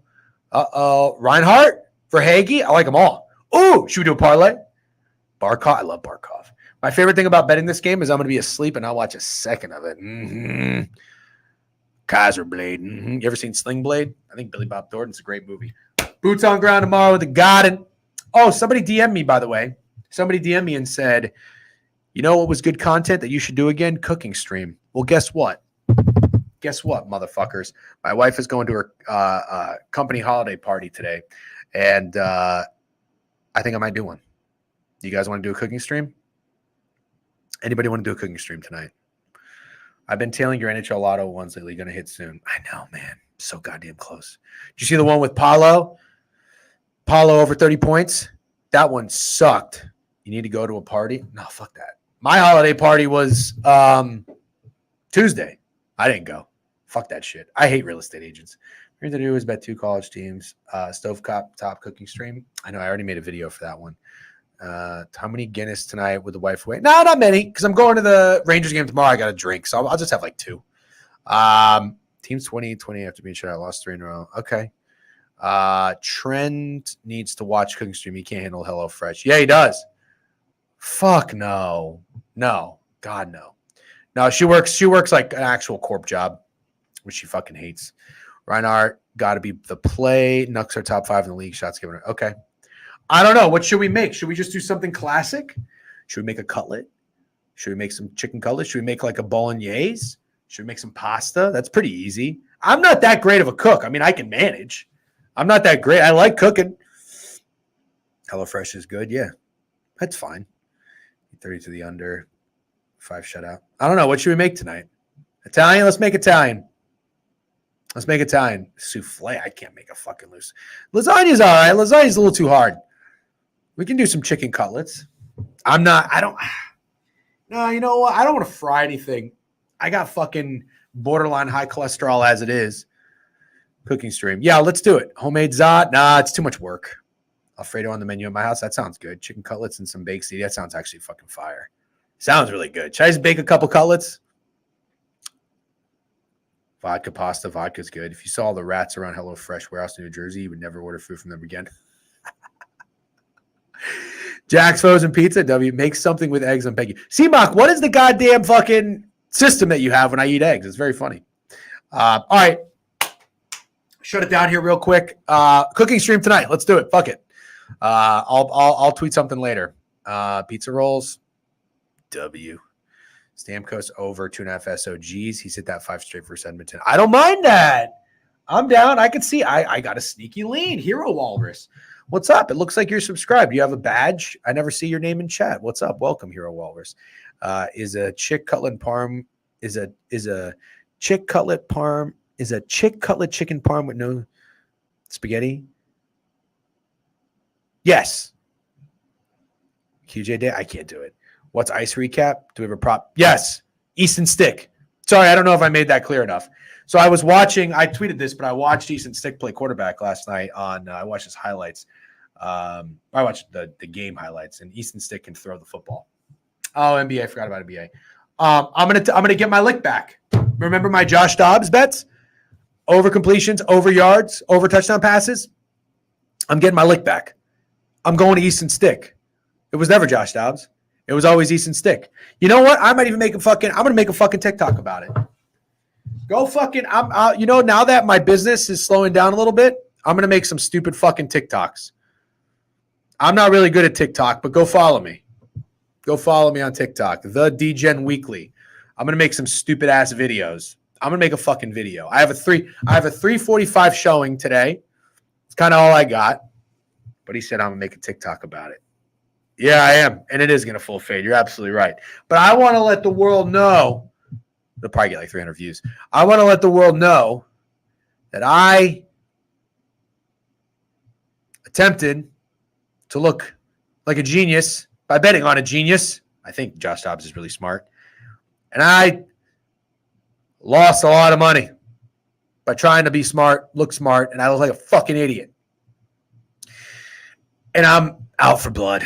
Reinhardt for Hagee. I like them all. Ooh, should we do a parlay? Barkov. I love Barkov. My favorite thing about betting this game is I'm going to be asleep and I'll watch a second of it. Kaiser Blade. You ever seen Sling Blade? I think Billy Bob Thornton's a great movie. Boots on ground tomorrow with the Garden. Oh, somebody DM'd me, by the way. Somebody DM'd me and said, you know what was good content that you should do again? Cooking stream. Well, guess what? guess what, motherfuckers? My wife is going to her company holiday party today, and I think I might do one. You guys want to do a cooking stream? Anybody want to do a cooking stream tonight? I've been tailing your NHL Lotto ones lately. Going to hit soon. I know, man. So goddamn close. Did you see the one with Paulo? Paulo over 30 points? That one sucked. You need to go to a party? No, fuck that. My holiday party was Tuesday. I didn't go. Fuck that shit. I hate real estate agents. What to do is bet 2 college teams. Stovetop top cooking stream. I know I already made a video for that one. How many Guinness tonight with the wife away? No, not many, because I'm going to the Rangers game tomorrow. I got a drink, so I'll just have like 2. Teams 20 after being shut out. Lost 3 in a row. Okay. Trent needs to watch cooking stream. He can't handle HelloFresh. Yeah, he does. Fuck no. No. God, no. No, she works like an actual corp job, which she fucking hates. Reinhardt got to be the play. Nucks are top 5 in the league. Shots given. Okay. I don't know. What should we make? Should we just do something classic? Should we make a cutlet? Should we make some chicken cutlets? Should we make like a bolognese? Should we make some pasta? That's pretty easy. I'm not that great of a cook. I mean, I can manage. I'm not that great. I like cooking. HelloFresh is good. Yeah, that's fine. 30 to the under. 5 shutout. I don't know. What should we make tonight? Italian? Let's make Italian. Let's make Italian. Souffle. I can't make a fucking loose. Lasagna's all right. Lasagna's a little too hard. We can do some chicken cutlets. No, you know what? I don't want to fry anything. I got fucking borderline high cholesterol as it is. Cooking stream. Yeah, let's do it. Homemade zot. Nah, it's too much work. Alfredo on the menu at my house. That sounds good. Chicken cutlets and some baked ziti. That sounds actually fucking fire. Sounds really good. Should I just bake a couple cutlets? Vodka pasta. Vodka's good. If you saw the rats around HelloFresh warehouse in New Jersey, you would never order food from them again. Jack's Frozen Pizza. W. Make something with eggs on Peggy. C-Mock, what is the goddamn fucking system that you have when I eat eggs? It's very funny. All right. Shut it down here real quick. Cooking stream tonight. Let's do it. Fuck it. I'll tweet something later. Pizza rolls. W. Stamkos over 2.5 SOGs. He's hit that 5 straight for Edmonton. I don't mind that. I'm down. I can see. I got a sneaky lead. Hero Walrus. What's up? It looks like you're subscribed. You have a badge. I never see your name in chat. What's up? Welcome, Hero Walrus. Is a chick cutlet parm is a chick cutlet parm is a chick cutlet chicken parm with no spaghetti? Yes. QJ Day. I can't do it. What's ice recap? Do we have a prop? Yes. Easton Stick. Sorry, I don't know if I made that clear enough. So I was watching, I tweeted this, but I watched Easton Stick play quarterback last night on, I watched his highlights. I watched the game highlights, and Easton Stick can throw the football. Oh, NBA, I forgot about NBA. I'm gonna get my lick back. Remember my Josh Dobbs bets? Over completions, over yards, over touchdown passes. I'm getting my lick back. I'm going to Easton Stick. It was never Josh Dobbs. It was always Easton Stick. You know what? I might even I'm gonna make a fucking TikTok about it. Go fucking, now that my business is slowing down a little bit, I'm going to make some stupid fucking TikToks. I'm not really good at TikTok, but go follow me. Go follow me on TikTok, The DGen Weekly. I'm going to make some stupid ass videos. I'm going to make a fucking video. I have a 3:45 showing today. It's kind of all I got. But he said I'm going to make a TikTok about it. Yeah, I am. And it is going to full fade. You're absolutely right. But I want to let the world know. They'll probably get like 300 views. I want to let the world know that I attempted to look like a genius by betting on a genius. I think Josh Dobbs is really smart. And I lost a lot of money by trying to be smart, look smart, and I look like a fucking idiot. And I'm out for blood.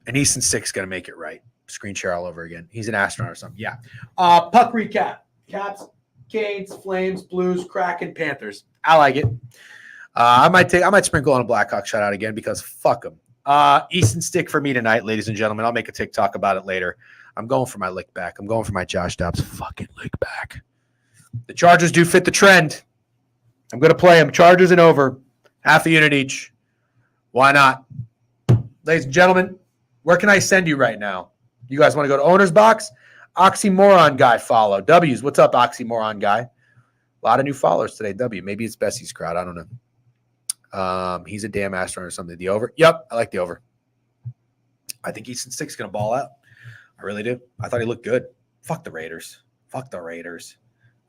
And Easton Stick's going to make it right. Screen share all over again. He's an astronaut or something. Yeah. Puck recap. Caps, Canes, Flames, Blues, Kraken, Panthers. I like it. I might sprinkle on a Blackhawk shutout again because fuck them. Easton Stick for me tonight, ladies and gentlemen. I'll make a TikTok about it later. I'm going for my lick back. I'm going for my Josh Dobbs fucking lick back. The Chargers do fit the trend. I'm going to play them. Chargers and over. Half a unit each. Why not? Ladies and gentlemen, where can I send you right now? You guys want to go to Owner's Box? Oxymoron Guy follow. W's, what's up, Oxymoron Guy? A lot of new followers today. W. Maybe it's Bessie's crowd. I don't know. He's a damn astronaut or something. The over. Yep, I like the over. I think Easton Stick's going to ball out. I really do. I thought he looked good. Fuck the Raiders. Fuck the Raiders.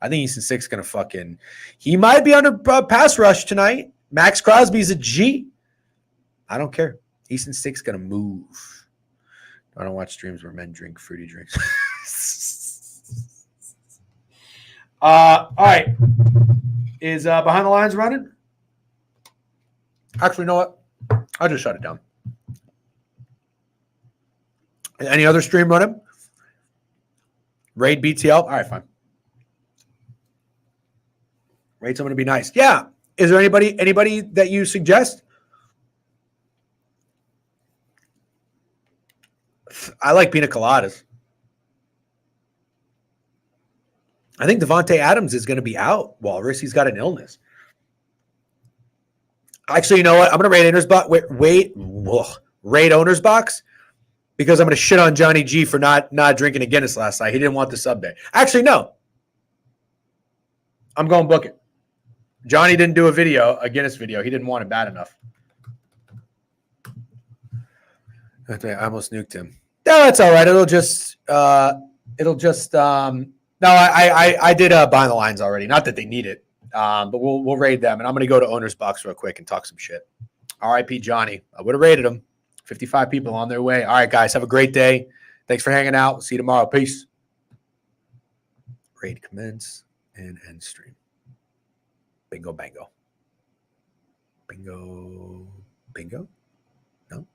I think Easton Stick's going to fucking – he might be under pass rush tonight. Max Crosby's a G. I don't care. Easton Stick's going to move. I don't watch streams where men drink fruity drinks. All right. Is Behind the Lines running? Actually, you know what? I'll just shut it down. Any other stream running? Raid BTL? All right, fine. Raid someone to be nice. Yeah. Is there anybody that you suggest? I like pina coladas. I think Devontae Adams is going to be out, Walrus. He's got an illness. Actually, you know what? I'm going to raid raid owner's box because I'm going to shit on Johnny G for not drinking a Guinness last night. He didn't want the sub day. Actually, no. I'm going book it. Johnny didn't do a Guinness video. He didn't want it bad enough. I almost nuked him. No, that's all right. It'll just no, I did Behind the Lines already. Not that they need it, but we'll raid them. And I'm going to go to owner's box real quick and talk some shit. R.I.P. Johnny. I would have raided him. 55 people on their way. All right, guys. Have a great day. Thanks for hanging out. We'll see you tomorrow. Peace. Raid commence and end stream. Bingo, bango. Bingo, bingo. No.